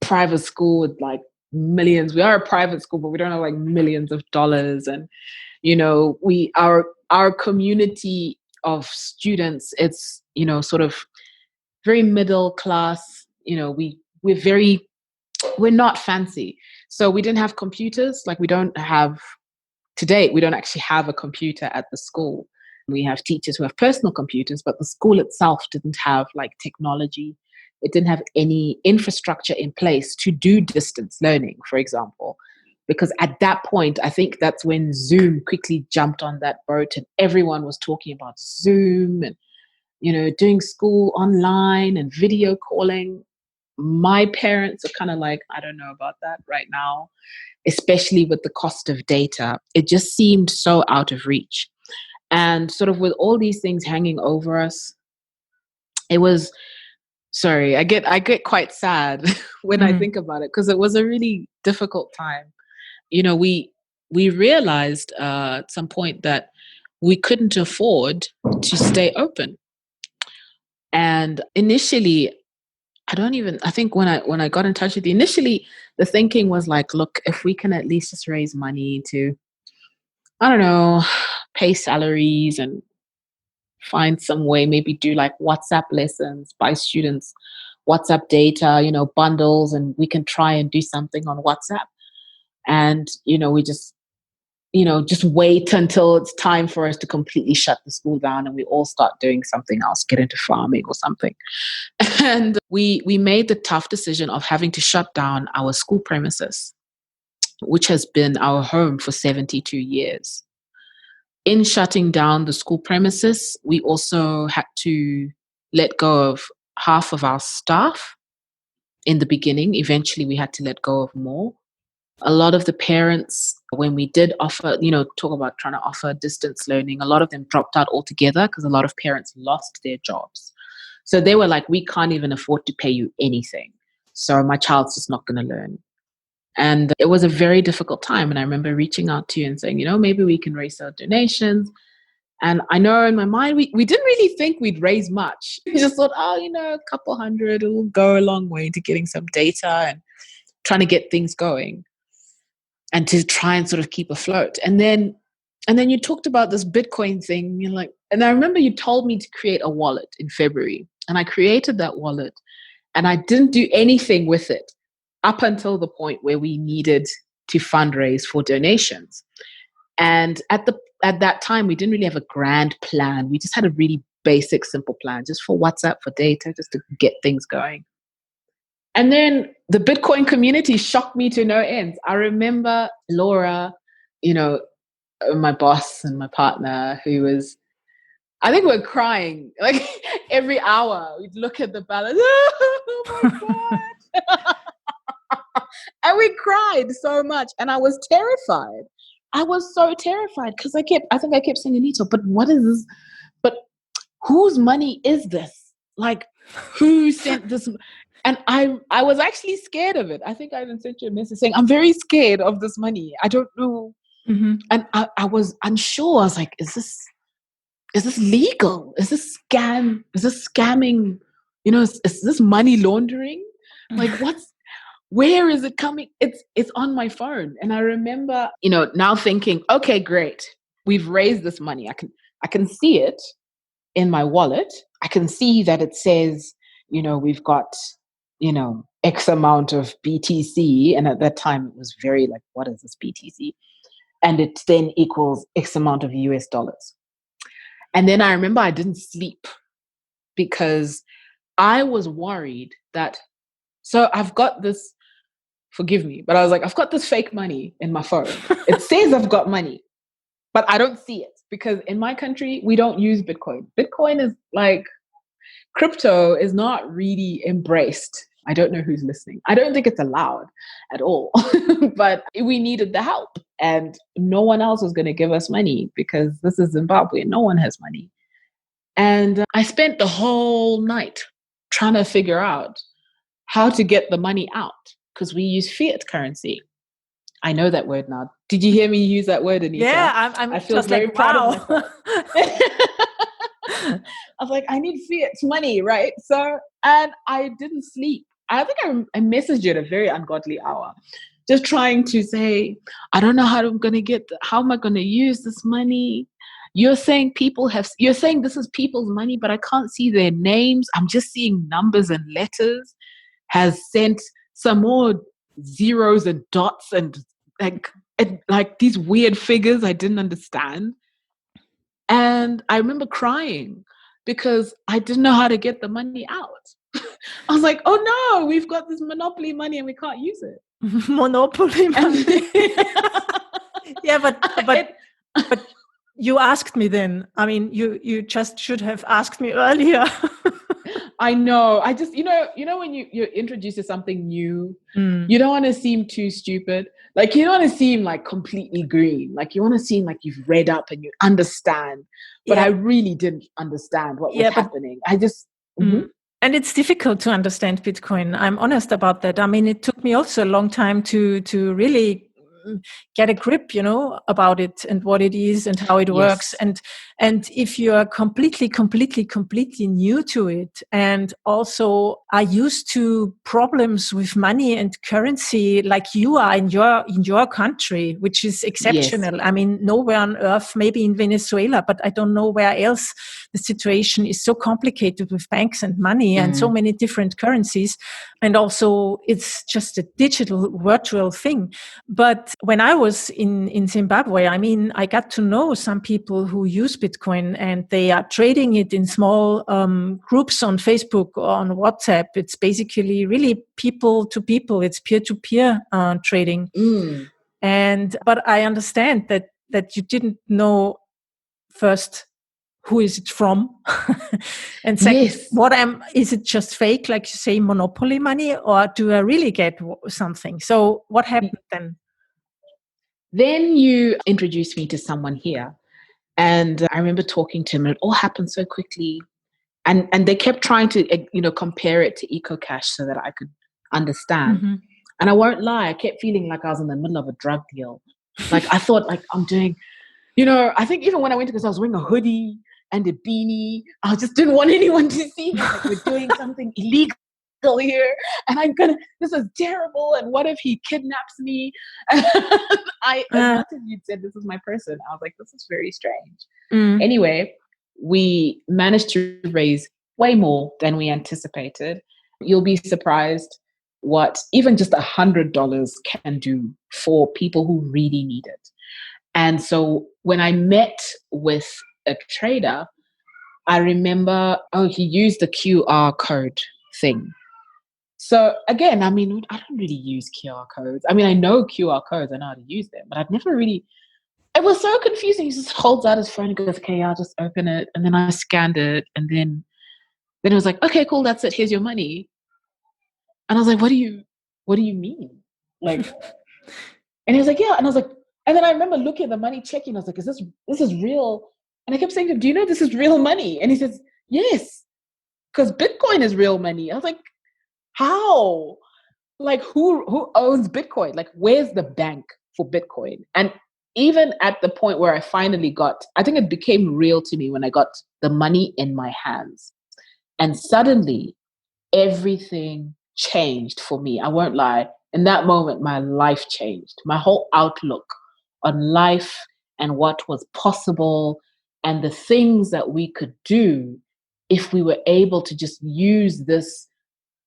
private school with like millions. We are a private school, but we don't have like millions of dollars. And, our community of students, it's, sort of very middle class. We're not fancy. So we didn't have computers. Like we don't actually have a computer at the school. We have teachers who have personal computers, but the school itself didn't have like technology. It didn't have any infrastructure in place to do distance learning, for example. Because at that point, I think that's when Zoom quickly jumped on that boat and everyone was talking about Zoom and, doing school online and video calling. My parents are kind of like, I don't know about that right now, especially with the cost of data. It just seemed so out of reach. And sort of with all these things hanging over us, it was, I get quite sad when I think about it, because it was a really difficult time. We realized at some point that we couldn't afford to stay open. And initially, I think when I got in touch with you, initially the thinking was like, look, if we can at least just raise money to, I don't know, pay salaries and find some way, maybe do like WhatsApp lessons, buy students WhatsApp data, bundles, and we can try and do something on WhatsApp. And, we just wait until it's time for us to completely shut the school down and we all start doing something else, get into farming or something. And we made the tough decision of having to shut down our school premises, which has been our home for 72 years. In shutting down the school premises, we also had to let go of half of our staff in the beginning. Eventually, we had to let go of more. A lot of the parents, when we did offer, talk about trying to offer distance learning, a lot of them dropped out altogether because a lot of parents lost their jobs. So they were like, we can't even afford to pay you anything. So my child's just not going to learn. And it was a very difficult time. And I remember reaching out to you and saying, maybe we can raise our donations. And I know in my mind, we didn't really think we'd raise much. We just thought, a couple hundred, it will go a long way to getting some data and trying to get things going and to try and sort of keep afloat. And then you talked about this Bitcoin thing. You're like, and I remember you told me to create a wallet in February. And I created that wallet and I didn't do anything with it up until the point where we needed to fundraise for donations. And at that time, we didn't really have a grand plan. We just had a really basic, simple plan just for WhatsApp, for data, just to get things going. And then the Bitcoin community shocked me to no end. I remember Laura, my boss and my partner, who was, I think we're crying like every hour. We'd look at the balance. Oh my God. And we cried so much. And I was terrified. I was so terrified because I think I kept saying, Anita, but what is this? But whose money is this? Like, who sent this? And I was actually scared of it. I think I even sent you a message saying, I'm very scared of this money. I don't know. Mm-hmm. And I was unsure. I was like, is this legal? Is this scam? Is this scamming? Is this money laundering? Like, where is it coming? It's on my phone. And I remember, now thinking, okay, great. We've raised this money. I can see it in my wallet. I can see that it says, we've got, X amount of BTC. And at that time it was very like, what is this BTC? And it then equals X amount of US dollars. And then I remember I didn't sleep because I was worried that, so I've got this, forgive me, but I was like, I've got this fake money in my phone. It says I've got money, but I don't see it because in my country, we don't use Bitcoin. Bitcoin is like, crypto is not really embraced. I don't know who's listening. I don't think it's allowed at all, but we needed the help and no one else was going to give us money because this is Zimbabwe and no one has money. And I spent the whole night trying to figure out how to get the money out because we use fiat currency. I know that word now. Did you hear me use that word, Anita? Yeah, I feel just very proud of myself. I was like, I need fiat money, right? So, and I didn't sleep. I think I messaged you at a very ungodly hour, just trying to say, I don't know how I'm going to how am I going to use this money? You're saying this is people's money, but I can't see their names. I'm just seeing numbers and letters. Has sent some more zeros and dots and like these weird figures I didn't understand. And I remember crying because I didn't know how to get the money out. I was like, oh no, we've got this monopoly money and we can't use it. Monopoly money. Yeah, but you asked me then. I mean, you just should have asked me earlier. I know. I just, when you're introduced to something new, you don't want to seem too stupid. Like, you don't want to seem like completely green. Like, you want to seem like you've read up and you understand. But I really didn't understand what was happening. I just... Mm-hmm. And it's difficult to understand Bitcoin. I'm honest about that. I mean, it took me also a long time to really get a grip, about it and what it is and how it works. And if you are completely new to it and also are used to problems with money and currency like you are in your country, which is exceptional. I mean, nowhere on earth, maybe in Venezuela, but I don't know where else the situation is so complicated with banks and money and so many different currencies. And also it's just a digital virtual thing. But when I was in Zimbabwe, I mean, I got to know some people who use Bitcoin and they are trading it in small groups on Facebook or on WhatsApp. It's basically really people to people. It's peer-to-peer trading. But I understand that you didn't know first who is it from? And second, Yes. is it just fake, like you say, monopoly money, or do I really get something? So what happened then? Then you introduced me to someone here. And I remember talking to him, and it all happened so quickly. And they kept trying to, compare it to EcoCash so that I could understand. Mm-hmm. And I won't lie, I kept feeling like I was in the middle of a drug deal. Like I thought, like I'm doing, I think even when I went to, because I was wearing a hoodie and a beanie, I just didn't want anyone to see me. Like, we're doing something illegal here, and this is terrible. And what if he kidnaps me? As much as you'd said this is my person, I was like, this is very strange. Anyway, we managed to raise way more than we anticipated. You'll be surprised what even just $100 can do for people who really need it. And so when I met with a trader, I remember, he used the QR code thing. So again, I mean, I don't really use QR codes. I mean, I know QR codes, I know how to use them, but I've never really, it was so confusing. He just holds out his phone and goes, okay, I'll just open it. And then I scanned it. And then it was like, okay, cool, that's it. Here's your money. And I was like, what do you mean? Like, and he was like, yeah. And I was like, and then I remember looking at the money, checking. I was like, this is real? And I kept saying to him, do you know this is real money? And he says, yes, because Bitcoin is real money. I was like, how? Like, who owns Bitcoin? Like, where's the bank for Bitcoin? And even at the point where I think it became real to me when I got the money in my hands. And suddenly everything changed for me. I won't lie. In that moment, my life changed. My whole outlook on life and what was possible and the things that we could do if we were able to just use this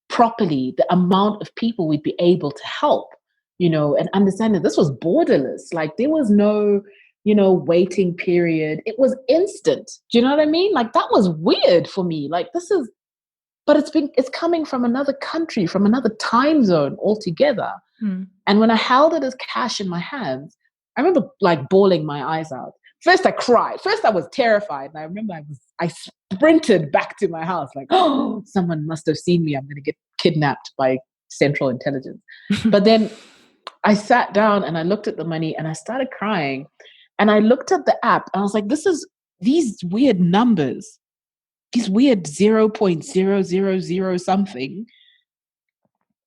properly, the amount of people we'd be able to help, and understand that this was borderless. Like, there was no, waiting period. It was instant. Do you know what I mean? Like, that was weird for me. Like, but it's coming from another country, from another time zone altogether. And when I held it as cash in my hands, I remember like bawling my eyes out. First I cried. First I was terrified. And I remember I sprinted back to my house like, oh, someone must have seen me. I'm going to get kidnapped by Central Intelligence. But then I sat down and I looked at the money and I started crying. And I looked at the app and I was like, these weird numbers, these weird 0.000 something.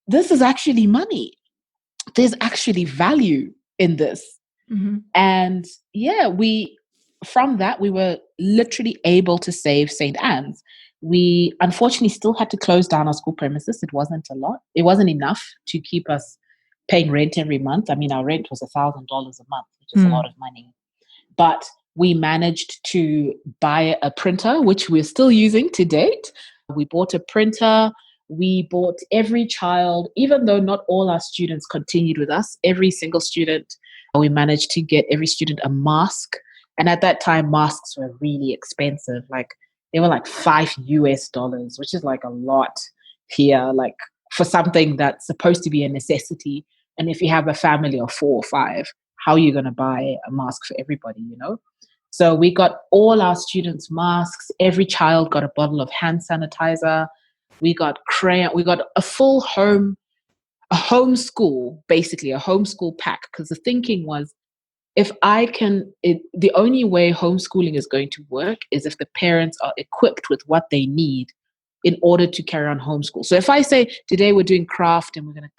This is actually money. There's actually value in this. Mm-hmm. And yeah, from that, we were literally able to save St. Anne's. We unfortunately still had to close down our school premises. It wasn't a lot. It wasn't enough to keep us paying rent every month. I mean, our rent was $1,000 a month, which is a lot of money. But we managed to buy a printer, which we're still using to date. We bought a printer. We bought every child, even though not all our students continued with us, every single student, we managed to get every student a mask. And at that time, masks were really expensive. Like, they were like $5, which is like a lot here, like for something that's supposed to be a necessity. And if you have a family of 4 or 5, how are you going to buy a mask for everybody, So we got all our students masks. Every child got a bottle of hand sanitizer. We got crayon. We got a full homeschool, basically a homeschool pack. Because the thinking was, the only way homeschooling is going to work is if the parents are equipped with what they need in order to carry on homeschool. So if I say today we're doing craft and we're going to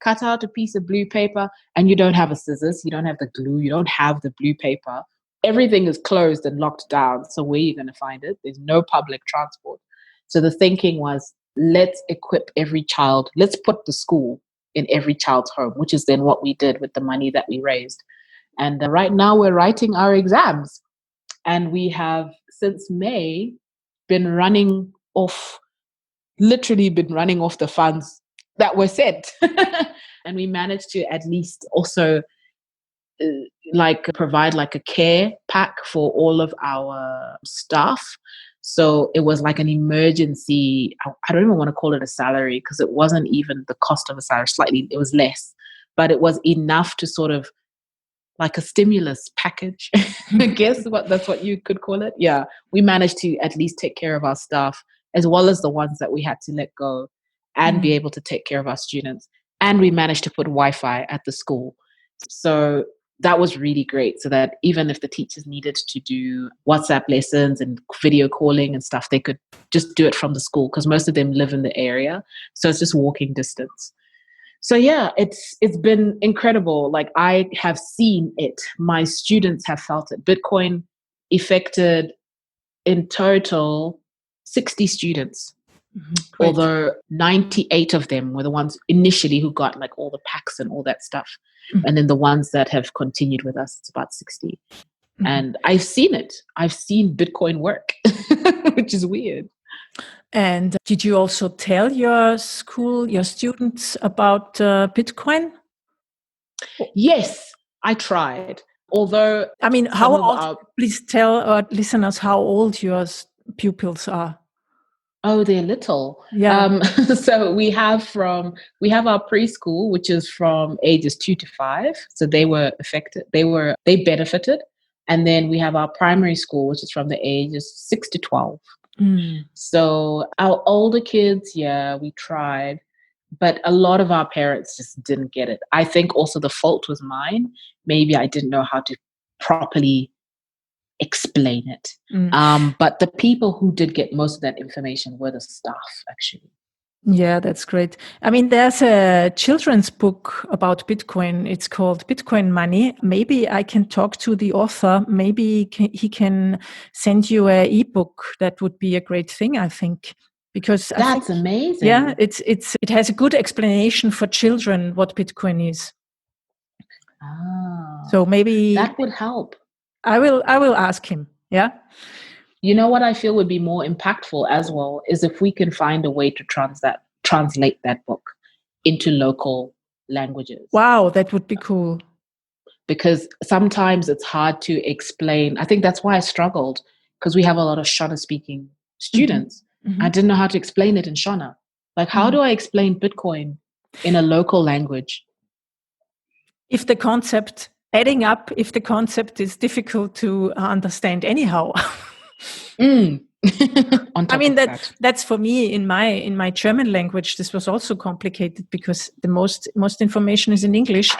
cut out a piece of blue paper, and you don't have a scissors, you don't have the glue, you don't have the blue paper, everything is closed and locked down. So where are you going to find it? There's no public transport. So the thinking was, let's equip every child. Let's put the school in every child's home, which is then what we did with the money that we raised. And right now we're writing our exams. And we have, since May, literally been running off the funds that were sent. And we managed to at least also provide like a care pack for all of our staff. So it was like an emergency. I don't even want to call it a salary, because it wasn't even the cost of a salary. Slightly, it was less, but it was enough to sort of like a stimulus package. I guess that's what you could call it. Yeah, we managed to at least take care of our staff as well as the ones that we had to let go and be able to take care of our students. And we managed to put Wi-Fi at the school. So that was really great. So that even if the teachers needed to do WhatsApp lessons and video calling and stuff, they could just do it from the school because most of them live in the area. So it's just walking distance. So yeah, it's been incredible. Like I have seen it. My students have felt it. Bitcoin affected in total 60 students. Although 98 of them were the ones initially who got like all the packs and all that stuff. And then the ones that have continued with us, it's about 60. And I've seen it. I've seen Bitcoin work, which is weird. And did you also tell your school, your students about Bitcoin? Yes, I tried. Although, I mean, how old? Please tell our listeners how old your pupils are. Oh, they're little. Yeah. So we have our preschool, which is from ages 2 to 5. So they were affected. They benefited. And then we have our primary school, which is from the ages 6 to 12. So our older kids, yeah, we tried, but a lot of our parents just didn't get it. I think also the fault was mine. Maybe I didn't know how to properly explain it. But the people who did get most of that information were the staff, actually. Yeah, that's great. I mean, there's a children's book about Bitcoin. It's called Bitcoin Money. Maybe I can talk to the author. Maybe he can send you an ebook. That would be a great thing, I think. Because that's amazing. Yeah, it has a good explanation for children what Bitcoin is. So maybe that would help. I will ask him. Yeah. You know what I feel would be more impactful as well is if we can find a way to translate that book into local languages. Wow, that would be cool. Because sometimes it's hard to explain. I think that's why I struggled, because we have a lot of Shona speaking students. I didn't know how to explain it in Shona. Like, how do I explain Bitcoin in a local language? If the concept is difficult to understand anyhow. I mean, that's for me in my German language. This was also complicated because the most information is in English,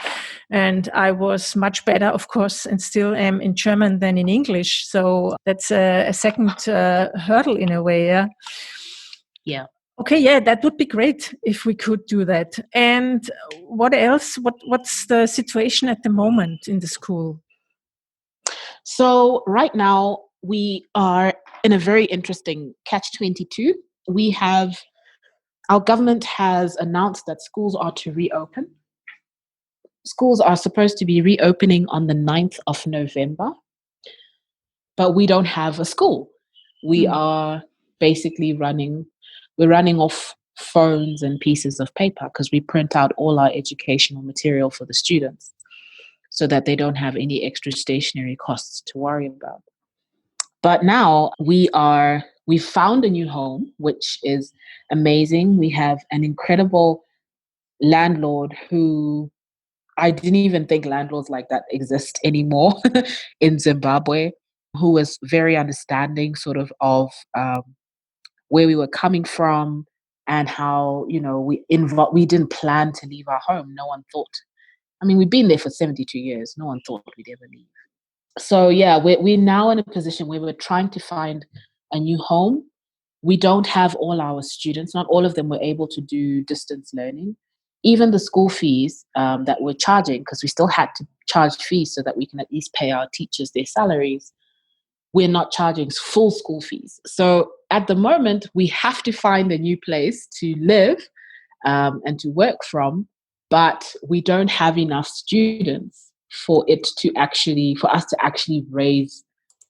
and I was much better, of course, and still am in German than in English. So that's a second hurdle in a way. Yeah. Yeah. Okay, yeah, that would be great if we could do that. And what else? What's the situation at the moment in the school? So right now we are in a very interesting catch-22. Our government has announced that schools are to reopen. Schools are supposed to be reopening on the 9th of November, but we don't have a school. We are basically running off phones and pieces of paper because we print out all our educational material for the students so that they don't have any extra stationery costs to worry about. But now we've found a new home, which is amazing. We have an incredible landlord who I didn't even think landlords like that exist anymore in Zimbabwe, who was very understanding sort of where we were coming from and how, we didn't plan to leave our home. No one thought. I mean, we've been there for 72 years. No one thought we'd ever leave. So yeah, we're now in a position where we're trying to find a new home. We don't have all our students. Not all of them were able to do distance learning. Even the school fees that we're charging, because we still had to charge fees so that we can at least pay our teachers their salaries, we're not charging full school fees. So at the moment, we have to find a new place to live and to work from, but we don't have enough students for us to actually raise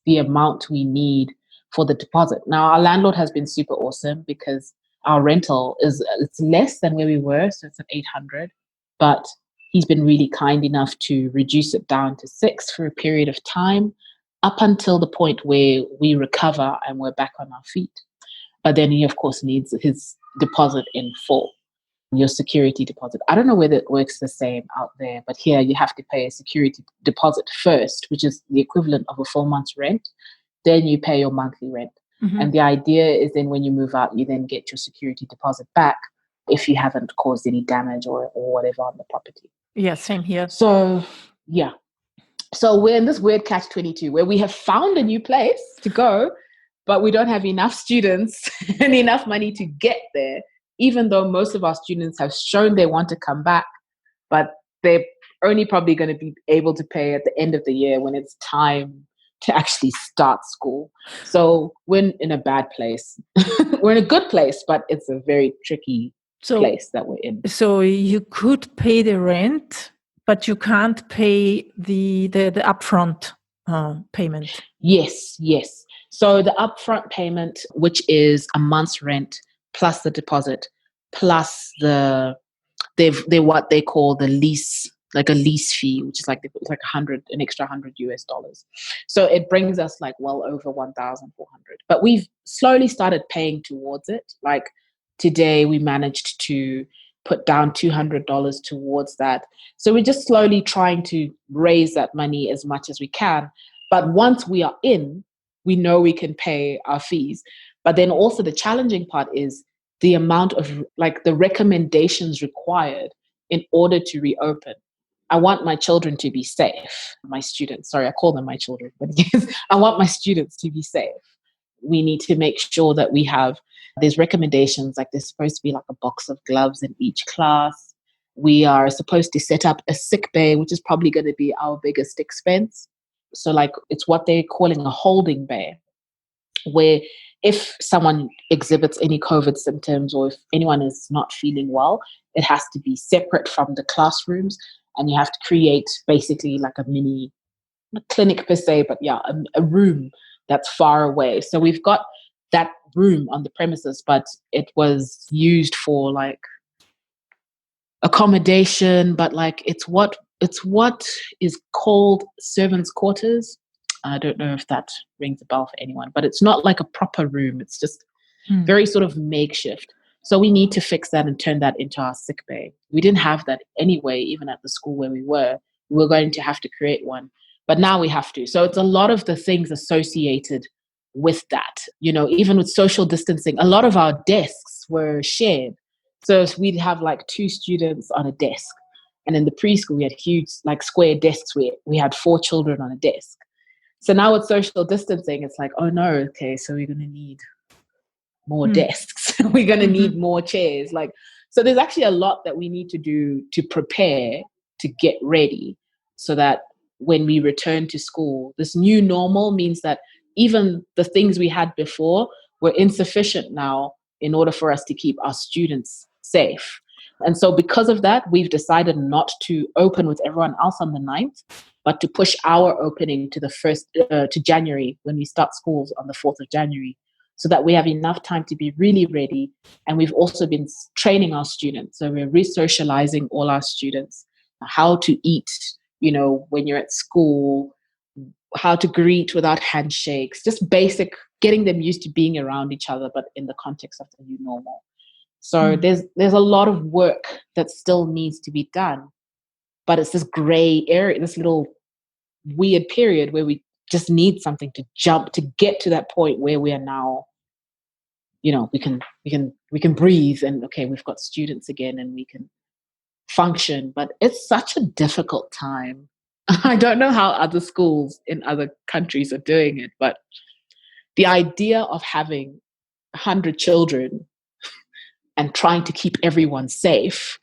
the amount we need for the deposit. Now, our landlord has been super awesome because our rental it's less than where we were, so it's at 800, but he's been really kind enough to reduce it down to 6 for a period of time, up until the point where we recover and we're back on our feet. But then he, of course, needs his deposit in full. your security deposit. I don't know whether it works the same out there, but here you have to pay a security deposit first, which is the equivalent of a 4 month's rent. Then you pay your monthly rent. Mm-hmm. And the idea is then when you move out, you then get your security deposit back if you haven't caused any damage or whatever on the property. Yeah, same here. So, yeah. So we're in this weird catch-22 where we have found a new place to go, but we don't have enough students and enough money to get there, even though most of our students have shown they want to come back, but they're only probably going to be able to pay at the end of the year when it's time to actually start school. So we're in a bad place. We're in a good place, but it's a very tricky place that we're in. So you could pay the rent, but you can't pay the upfront payment. Yes. So the upfront payment, which is a month's rent plus the deposit, plus they're what they call the lease, like a lease fee, which is like an extra $100. So it brings us like well over 1,400. But we've slowly started paying towards it. Like today, we managed to put down $200 towards that. So we're just slowly trying to raise that money as much as we can. But once we are in, we know we can pay our fees. But then also the challenging part is the amount of like the recommendations required in order to reopen. I want my children to be safe. My students, sorry, I call them my children, but yes, I want my students to be safe. We need to make sure that there's recommendations, like there's supposed to be like a box of gloves in each class. We are supposed to set up a sick bay, which is probably going to be our biggest expense. So like it's what they're calling a holding bay, where if someone exhibits any COVID symptoms or if anyone is not feeling well, it has to be separate from the classrooms, and you have to create basically like a mini clinic per se, but yeah, a room that's far away. So we've got that room on the premises, but it was used for like accommodation, but like it's what is called servants' quarters. I don't know if that rings a bell for anyone, but it's not like a proper room. It's just very sort of makeshift. So we need to fix that and turn that into our sick bay. We didn't have that anyway, even at the school where we were. We were going to have to create one, but now we have to. So it's a lot of the things associated with that. You know, even with social distancing, a lot of our desks were shared. So we'd have like 2 students on a desk. And in the preschool, we had huge like square desks where we had 4 children on a desk. So now with social distancing, it's like, oh no, okay, so we're going to need more desks. We're going to need more chairs. Like, so there's actually a lot that we need to do to prepare, to get ready, so that when we return to school, this new normal means that even the things we had before were insufficient now in order for us to keep our students safe. And so because of that, we've decided not to open with everyone else on the 9th, but to push our opening to the 1st, to January, when we start schools on the 4th of January, so that we have enough time to be really ready. And we've also been training our students. So we're re-socializing all our students, how to eat, you know, when you're at school, how to greet without handshakes, just basic, getting them used to being around each other, but in the context of the new normal. So there's a lot of work that still needs to be done, but it's this gray area, this little weird period where we just need something to jump to get to that point where we are now, you know, we can breathe and okay, we've got students again and we can function. But it's such a difficult time. I don't know how other schools in other countries are doing it, but the idea of having 100 children and trying to keep everyone safe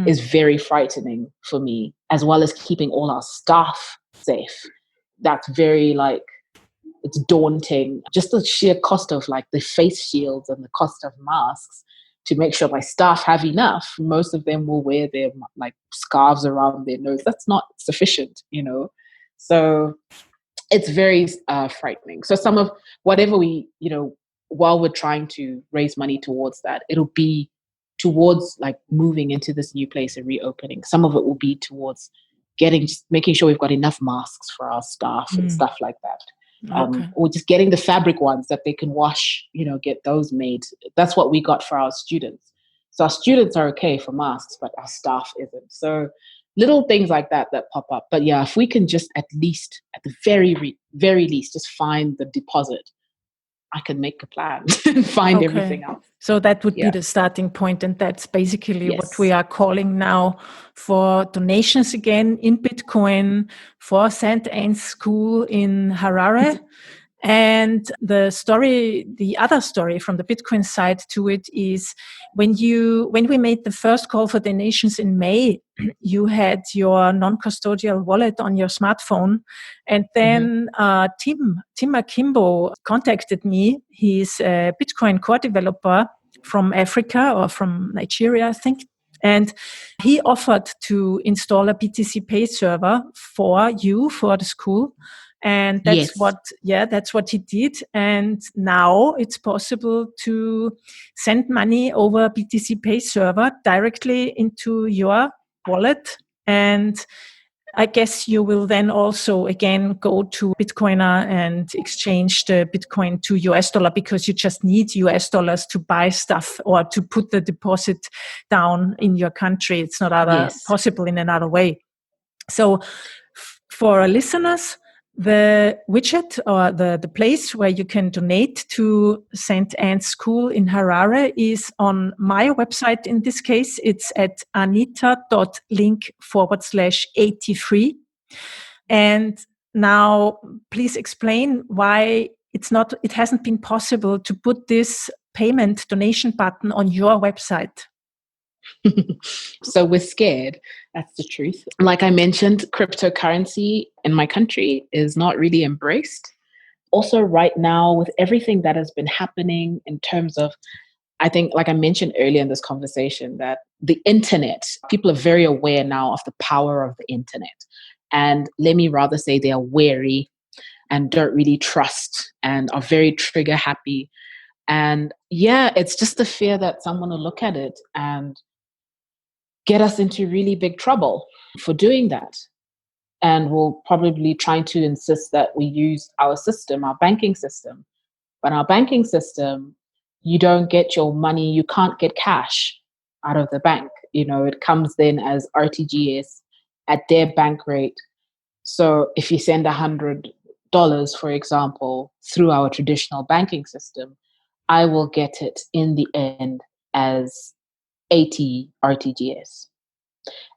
is very frightening for me, as well as keeping all our staff safe. That's very like, it's daunting. Just the sheer cost of like the face shields and the cost of masks to make sure my staff have enough. Most of them will wear their like scarves around their nose. That's not sufficient, you know? So it's very frightening. So some of whatever we, you know, while we're trying to raise money towards that, it'll be towards like moving into this new place and reopening. Some of it will be towards making sure we've got enough masks for our staff and stuff like that. Or just getting the fabric ones that they can wash, you know, get those made. That's what we got for our students. So our students are okay for masks, but our staff isn't. So little things like that pop up. But yeah, if we can just at the very least, just find the deposit, I can make a plan and find Okay. everything else. So that would be Yeah. the starting point, and that's basically what we Yes. are calling now for donations again in Bitcoin for St. Anne's School in Harare. And the other story from the Bitcoin side to it is when we made the first call for donations in May, you had your non-custodial wallet on your smartphone. And then Tim Akimbo contacted me. He's a Bitcoin core developer from Africa or from Nigeria, I think. And he offered to install a BTC Pay server for the school. And that's Yes. what he did. And now it's possible to send money over BTC Pay server directly into your wallet. And I guess you will then also again go to Bitcoiner and exchange the Bitcoin to US dollar, because you just need US dollars to buy stuff or to put the deposit down in your country. It's not Yes. possible in another way. So for our listeners, the widget or the place where you can donate to St. Anne's School in Harare is on my website. In this case, it's at anita.link/83. And now please explain why it hasn't been possible to put this payment donation button on your website. So we're scared. That's the truth. Like I mentioned, cryptocurrency in my country is not really embraced. Also, right now, with everything that has been happening in terms of, I think, like I mentioned earlier in this conversation, that the internet, people are very aware now of the power of the internet. And let me rather say they are wary and don't really trust and are very trigger happy. And yeah, it's just the fear that someone will look at it and get us into really big trouble for doing that. And will probably trying to insist that we use our system, our banking system. But our banking system, you don't get your money, you can't get cash out of the bank. It comes then as RTGS at their bank rate. So if you send $100, for example, through our traditional banking system, I will get it in the end as 80 RTGS.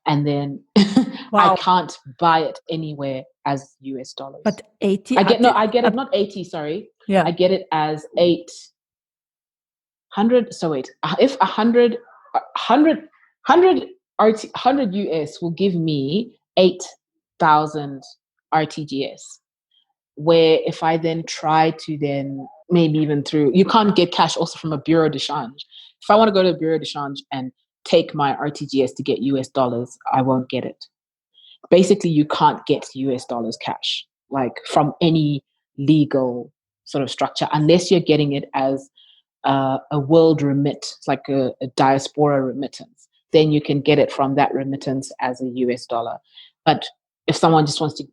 And then I Wow. can't buy it anywhere as US dollars. But 80, I get it, not 80, sorry. Yeah. I get it as 800. So wait, if 100 US will give me 8,000 RTGS, where if I then try to then maybe even through, you can't get cash also from a bureau de change. If I want to go to a bureau de change and take my RTGS to get US dollars, I won't get it. Basically, you can't get US dollars cash, like from any legal sort of structure, unless you're getting it as a world remit, it's like a diaspora remittance. Then you can get it from that remittance as a US dollar. But if someone just wants to,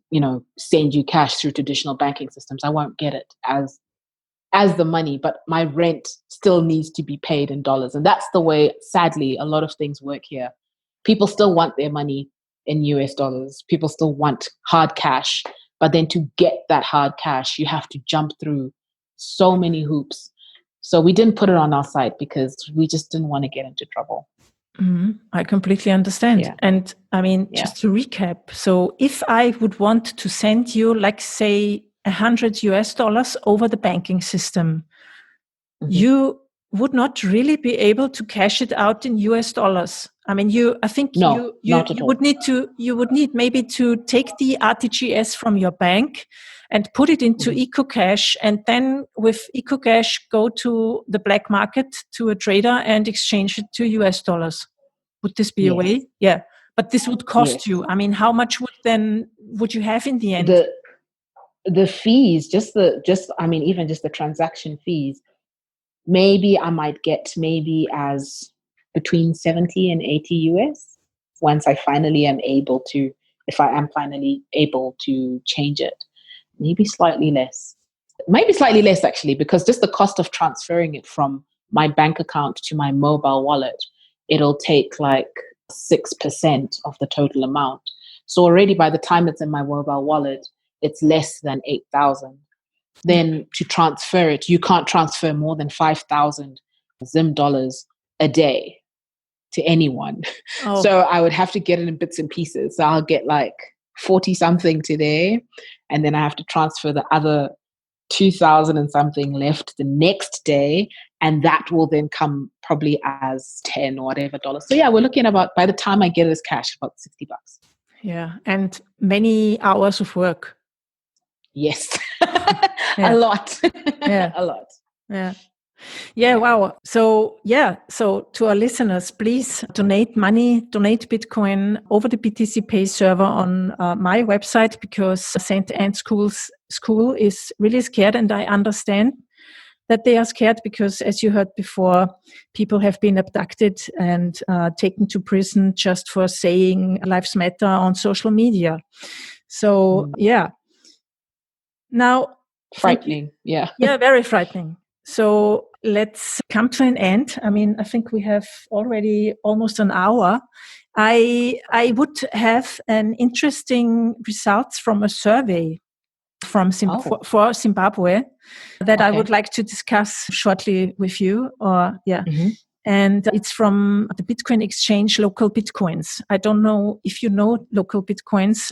send you cash through traditional banking systems, I won't get it as the money, but my rent still needs to be paid in dollars. And that's the way, sadly, a lot of things work here. People still want their money in US dollars. People still want hard cash. But then to get that hard cash, you have to jump through so many hoops. So we didn't put it on our site because we just didn't want to get into trouble. I completely understand. Yeah. And I mean, just to recap, so if I would want to send you, like, say, $100 over the banking system, you would not really be able to cash it out in US dollars. I mean, I think No, not at you all. would need maybe to take the RTGS from your bank and put it into EcoCash, and then with EcoCash go to the black market to a trader and exchange it to US dollars. Would this be a way? Yeah. But this would cost you. I mean, how much would you have in the end? The fees, even just the transaction fees, maybe I might get maybe as between 70 and 80 US once I finally am able to, if I am finally able to change it. Maybe slightly less. Maybe slightly less actually, because just the cost of transferring it from my bank account to my mobile wallet it'll take like 6% of the total amount. So already by the time it's in my mobile wallet, it's less than 8,000. Then to transfer it, you can't transfer more than 5,000 Zim dollars a day to anyone. Oh, So I would have to get it in bits and pieces. So I'll get like 40 something today, and then I have to transfer the other 2,000 and something left the next day. And that will then come probably as 10 or whatever dollars. So yeah, we're looking about, by the time I get it as cash, about $60. yeah. And many hours of work. Yes. Yeah. A lot. Yeah. A lot. Yeah. Yeah, wow. So, so to our listeners, please donate money, donate Bitcoin over the BTC Pay server on my website, because St. Anne School is really scared, and I understand that they are scared because, as you heard before, people have been abducted and taken to prison just for saying lives matter on social media. So, yeah. Now, frightening. Yeah. Yeah, very frightening. So let's come to an end. I mean, I think we have already almost an hour. I would have an interesting results from a survey from for Zimbabwe that I would like to discuss shortly with you. Or and it's from the Bitcoin exchange, Local Bitcoins. I don't know if you know Local Bitcoins.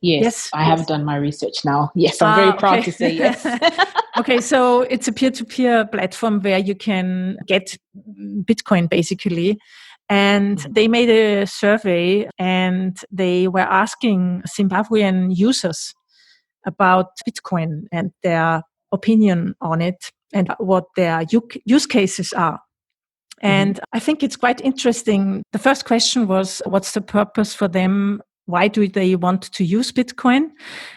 Yes. I have done my research now. Yes, I'm very proud to say yes. Okay, so it's a peer-to-peer platform where you can get Bitcoin, basically. And they made a survey, and they were asking Zimbabwean users about Bitcoin and their opinion on it and what their use cases are. And I think it's quite interesting. The first question was, what's the purpose for them? Why do they want to use Bitcoin?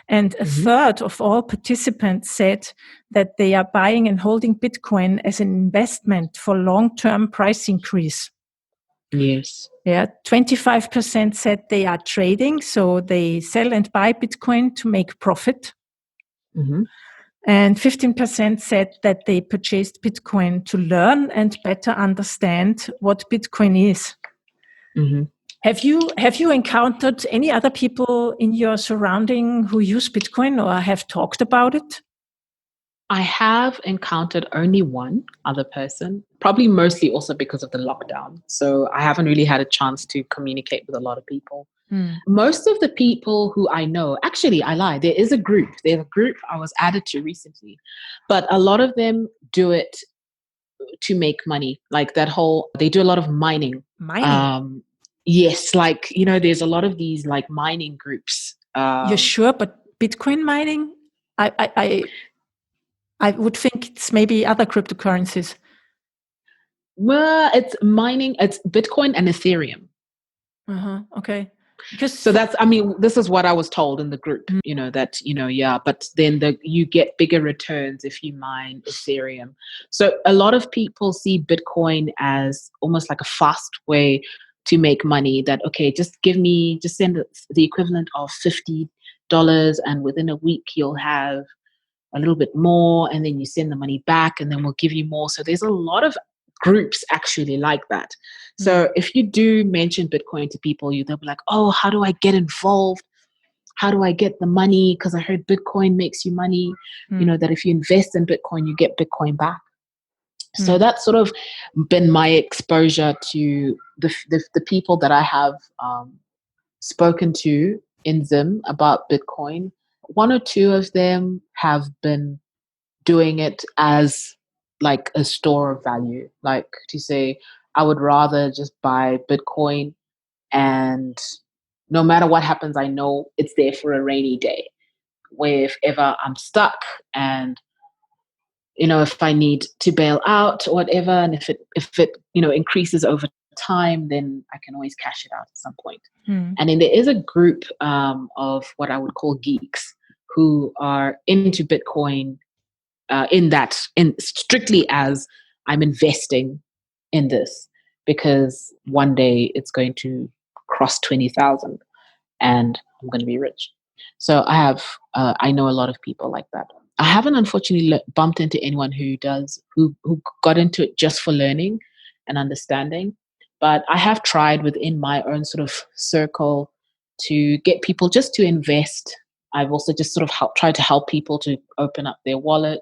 And a third of all participants said that they are buying and holding Bitcoin as an investment for long-term price increase. Yes. Yeah, 25% said they are trading, so they sell and buy Bitcoin to make profit. And 15% said that they purchased Bitcoin to learn and better understand what Bitcoin is. Have you encountered any other people in your surrounding who use Bitcoin or have talked about it? I have encountered only one other person, probably mostly also because of the lockdown. So I haven't really had a chance to communicate with a lot of people. Most of the people who I know, actually, I lie. There's a group I was added to recently, but a lot of them do it to make money. Like they do a lot of mining. Yes, like, there's a lot of these like mining groups. You're sure? But Bitcoin mining? I would think it's maybe other cryptocurrencies. Well, it's mining, it's Bitcoin and Ethereum. Okay. So this is what I was told in the group, but then you get bigger returns if you mine Ethereum. So a lot of people see Bitcoin as almost like a fast way to make money, that, okay, just send the equivalent of $50, and within a week you'll have a little bit more, and then you send the money back and then we'll give you more. So there's a lot of groups actually like that. So if you do mention Bitcoin to people, they'll be like, oh, how do I get involved? How do I get the money? Because I heard Bitcoin makes you money, that if you invest in Bitcoin, you get Bitcoin back. So that's sort of been my exposure to the people that I have spoken to in Zim about Bitcoin. One or two of them have been doing it as like a store of value, like to say, I would rather just buy Bitcoin, and no matter what happens, I know it's there for a rainy day, where if ever I'm stuck and, if I need to bail out or whatever, and if it increases over time, then I can always cash it out at some point. And then there is a group of what I would call geeks who are into Bitcoin in strictly as, I'm investing in this because one day it's going to cross 20,000 and I'm going to be rich. So I know a lot of people like that. I haven't unfortunately bumped into anyone who got into it just for learning and understanding. But I have tried within my own sort of circle to get people just to invest. I've also just sort of tried to help people to open up their wallet.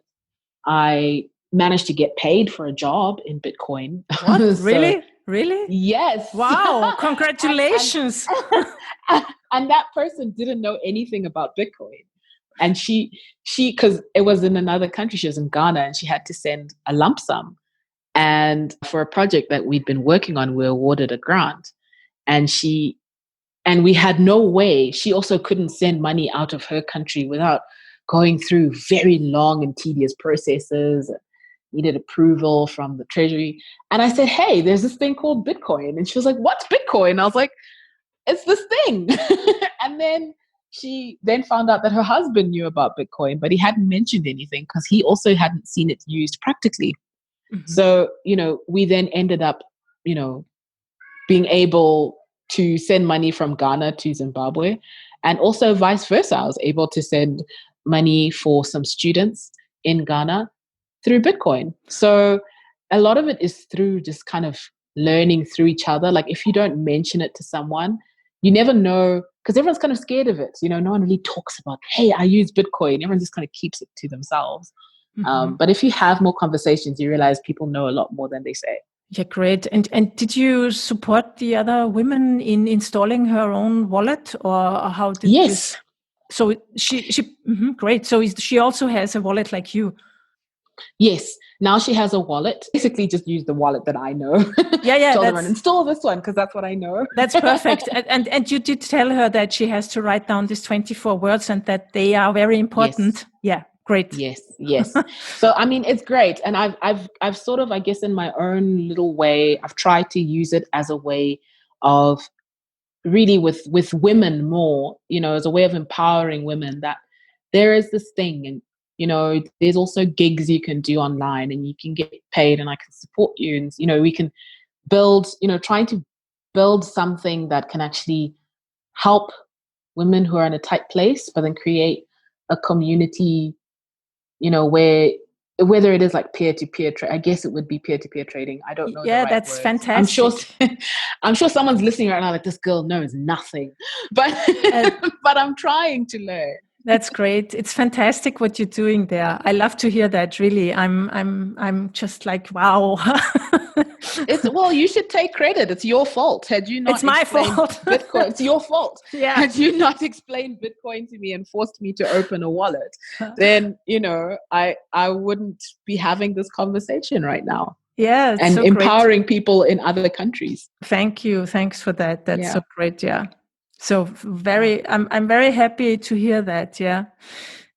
I managed to get paid for a job in Bitcoin. What? So Really? Really? yes. Wow. and, Congratulations. and that person didn't know anything about Bitcoin. And she, because it was in another country, she was in Ghana, and she had to send a lump sum. And for a project that we'd been working on, we were awarded a grant. And we had no way. She also couldn't send money out of her country without going through very long and tedious processes. Needed approval from the treasury. And I said, hey, there's this thing called Bitcoin. And she was like, what's Bitcoin? I was like, it's this thing. And then she then found out that her husband knew about Bitcoin, but he hadn't mentioned anything because he also hadn't seen it used practically. Mhm. So, we then ended up, being able to send money from Ghana to Zimbabwe, and also vice versa. I was able to send money for some students in Ghana through Bitcoin. So a lot of it is through just kind of learning through each other. Like if you don't mention it to someone, you never know, because everyone's kind of scared of it. No one really talks about, hey, I use Bitcoin. Everyone just kind of keeps it to themselves. But if you have more conversations, you realize people know a lot more than they say. Yeah, great. And did you support the other women in installing her own wallet, or how did Yes. this? So she great. So she also has a wallet like you. Yes. Now she has a wallet. Basically, just use the wallet that I know. Yeah. Told her, install this one because that's what I know. That's perfect. And you did tell her that she has to write down these 24 words and that they are very important. Yes. Yeah, great. Yes. So I mean, it's great, and I've sort of, I guess, in my own little way, I've tried to use it as a way of really with women more, as a way of empowering women, that there is this thing, and there's also gigs you can do online, and you can get paid, and I can support you, and we can build, trying to build something that can actually help women who are in a tight place, but then create a community, where whether it is like peer-to-peer I guess it would be peer-to-peer trading. I don't know the Yeah, right that's words. fantastic. I'm sure someone's listening right now like, this girl knows nothing, but but I'm trying to learn. That's great. It's fantastic what you're doing there. I love to hear that. Really, I'm just like, wow. Well, you should take credit. It's your fault. Had you not It's my explained fault. Bitcoin, it's your fault. Yeah. Had you not explained Bitcoin to me and forced me to open a wallet, then I wouldn't be having this conversation right now. Yeah, it's And so empowering great. people in other countries. Thank you. Thanks for that. That's so Yeah. great. Yeah. So I'm very happy to hear that. Yeah.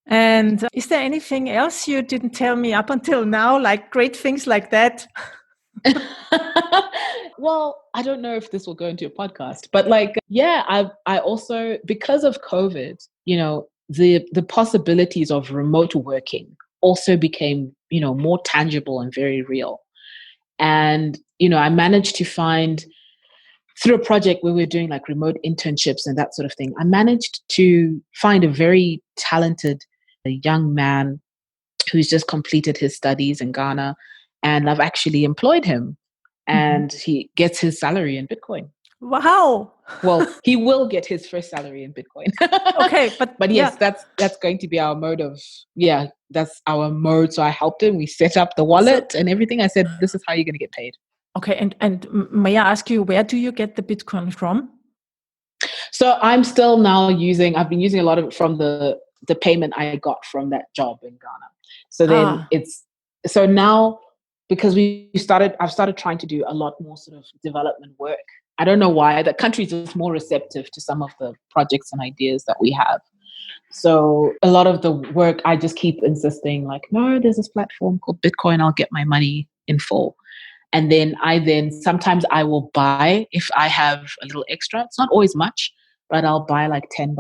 And is there anything else you didn't tell me up until now, like great things like that? Well, I don't know if this will go into a podcast, but I also, because of COVID, the possibilities of remote working also became, more tangible and very real. And, I managed to find, through a project where we're doing like remote internships and that sort of thing, I managed to find a very talented young man who's just completed his studies in Ghana. And I've actually employed him, and he gets his salary in Bitcoin. Wow. Well, he will get his first salary in Bitcoin. Okay, but yes, that's going to be our mode of, that's our mode. So I helped him. We set up the wallet and everything. I said, this is how you're going to get paid. Okay, and may I ask you, where do you get the Bitcoin from? So I'm still now I've been using a lot of it from the payment I got from that job in Ghana. So then so now, because I've started trying to do a lot more sort of development work. I don't know why, the country is just more receptive to some of the projects and ideas that we have. So a lot of the work, I just keep insisting like, no, there's this platform called Bitcoin. I'll get my money in full. And then sometimes I will buy, if I have a little extra. It's not always much, but I'll buy like $10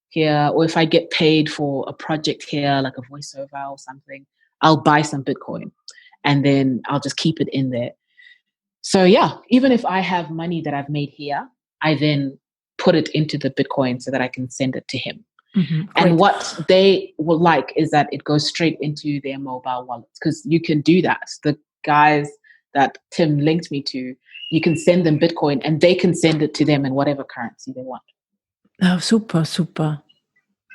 here. Or if I get paid for a project here, like a voiceover or something, I'll buy some Bitcoin and then I'll just keep it in there. So yeah, even if I have money that I've made here, I then put it into the Bitcoin so that I can send it to him. And what they will like is that it goes straight into their mobile wallets, because you can do that. The guys that Tim linked me to, You can send them Bitcoin and they can send it to them in whatever currency they want. Oh, super, super.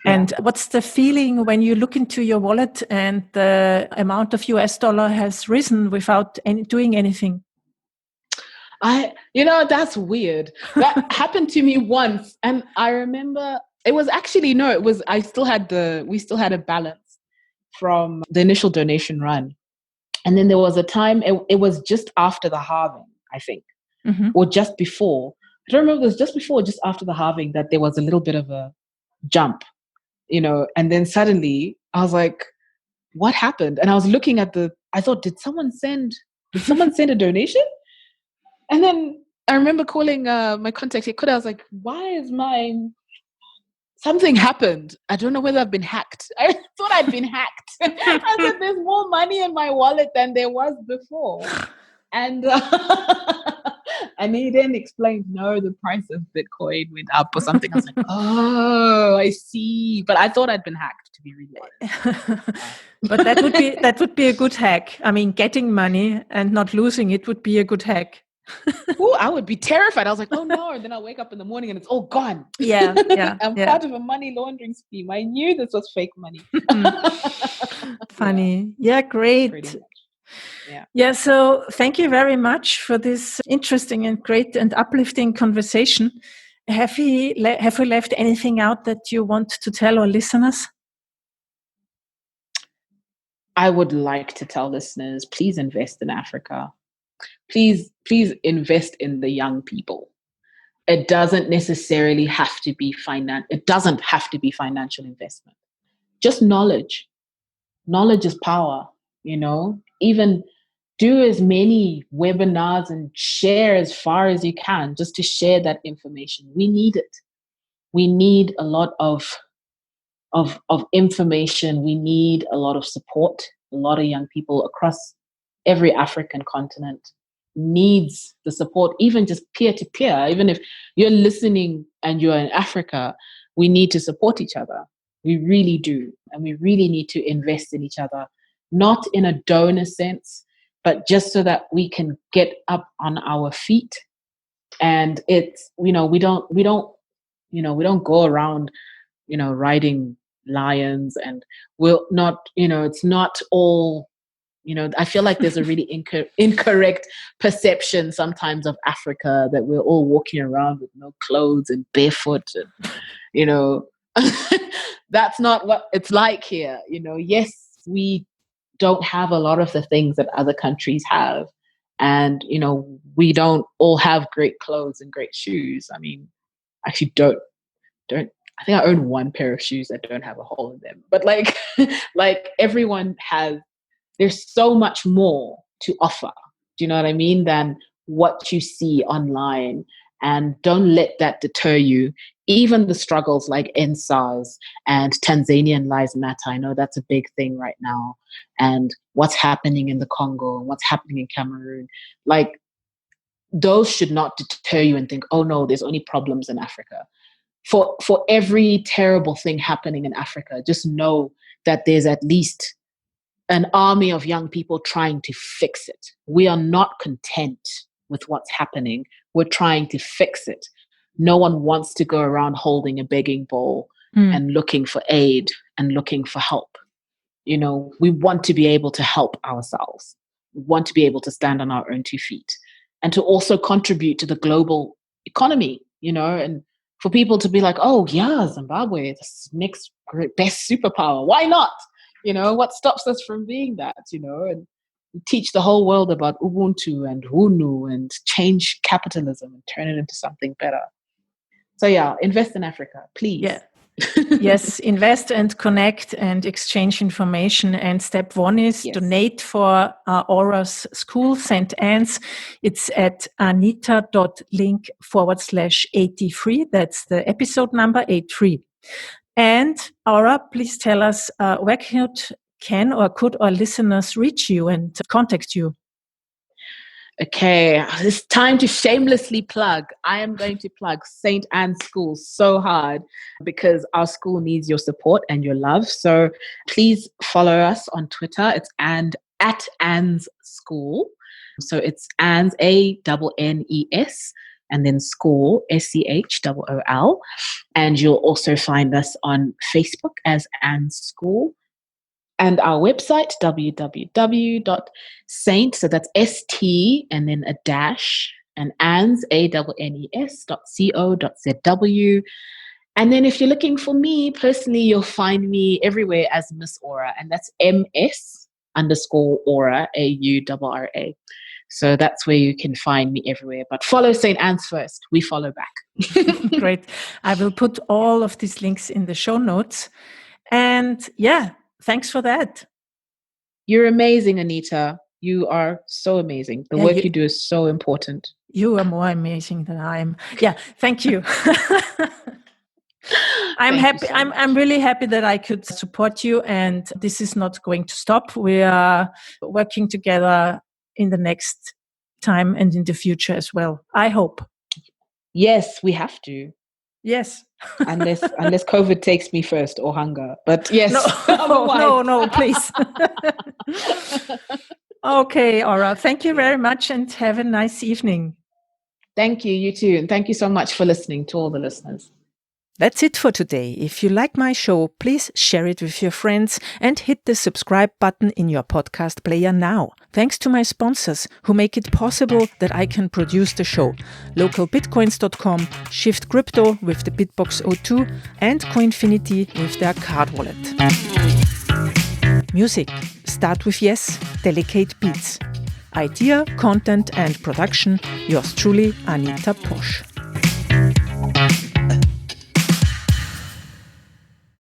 Yeah. And what's the feeling when you look into your wallet and the amount of US dollar has risen without doing anything? That's weird. That happened to me once. And I remember we still had a balance from the initial donation run. And then there was a time, it was just after the halving, I think, or just before. I don't remember if it was just before or just after the halving that there was a little bit of a jump, and then suddenly I was like, what happened? And I was looking I thought, did someone send a donation? And then I remember calling my contact. I was like, why is something happened? I don't know whether I've been hacked. I thought I'd been hacked. I said, there's more money in my wallet than there was before. And and he then explained, no, the price of Bitcoin went up or something. I was like, oh, I see. But I thought I'd been hacked, to be really honest. But that would be a good hack. I mean, getting money and not losing it would be a good hack. Ooh, I would be terrified. I was like, oh no. And then I'll wake up in the morning and it's all gone. Yeah. I'm part of a money laundering scheme. I knew this was fake money. Funny. Yeah, great. Pretty much. Yeah. Yeah. So thank you very much for this interesting and great and uplifting conversation. Have we left anything out that you want to tell our listeners? I would like to tell listeners, please invest in Africa. Please invest in the young people. It doesn't necessarily have to be It doesn't have to be financial investment. Just knowledge. Knowledge is power, Even do as many webinars and share as far as you can just to share that information. We need it. We need a lot of information. We need a lot of support. A lot of young people across every African continent needs the support, even just peer to peer. Even if you're listening and you're in Africa, we need to support each other. We really do. And we really need to invest in each other, not in a donor sense, but just so that we can get up on our feet. And it's, we don't go around, riding lions, and we'll not, it's not all, I feel like there's a really incorrect perception sometimes of Africa, that we're all walking around with no clothes and barefoot, and, that's not what it's like here. Yes, we don't have a lot of the things that other countries have. And, we don't all have great clothes and great shoes. I mean, actually don't, I think I own one pair of shoes that don't have a hole in them, but like, like everyone there's so much more to offer. Do you know what I mean? Than what you see online. And don't let that deter you. Even the struggles like NSAS and Tanzanian Lives Matter. I know that's a big thing right now. And what's happening in the Congo and what's happening in Cameroon. Like, those should not deter you and think, oh no, there's only problems in Africa. For every terrible thing happening in Africa, just know that there's at least an army of young people trying to fix it. We are not content with what's happening. We're trying to fix it. No one wants to go around holding a begging bowl and looking for aid and looking for help. We want to be able to help ourselves. We want to be able to stand on our own 2 feet and to also contribute to the global economy, and for people to be like, oh yeah, Zimbabwe, the next best superpower. Why not? What stops us from being that, and teach the whole world about Ubuntu and Hunu and change capitalism and turn it into something better. So yeah, invest in Africa, please. Yeah. Yes, invest and connect and exchange information. And step 1 is donate for Aurra's school, St. Anne's. It's at anita.link/83. That's the episode number 83. And Aurra, please tell us where can or could our listeners reach you and contact you? Okay, it's time to shamelessly plug. I am going to plug St. Anne's School so hard because our school needs your support and your love. So please follow us on Twitter. It's at Anne's School. So it's Annes, ANNES, and then School, SCHOOL. And you'll also find us on Facebook as Annes School. And our website, www.saint, so that's ST and then a dash, and Annes, ANNES.co.zw. And then if you're looking for me personally, you'll find me everywhere as Miss Aurra, and that's MS_Aurra, AURRA. So that's where you can find me everywhere. But follow St. Anne's first. We follow back. Great. I will put all of these links in the show notes. And yeah, thanks for that. You're amazing, Anita. You are so amazing. The work you do is so important. You are more amazing than I am. Yeah, thank you. I'm happy. So I'm really happy that I could support you, and this is not going to stop. We are working together in the next time and in the future as well, I hope. Yes, we have to. Yes. unless COVID takes me first, or hunger. But yes. No, please. Okay, Aurra. Thank you very much, and have a nice evening. Thank you. You too. And thank you so much for listening, to all the listeners. That's it for today. If you like my show, please share it with your friends and hit the subscribe button in your podcast player now. Thanks to my sponsors who make it possible that I can produce the show. Localbitcoins.com, Shift Crypto with the Bitbox 02 and Coinfinity with their card wallet. Music. Start with Yes, Delicate Beats. Idea, content and production. Yours truly, Anita Posch.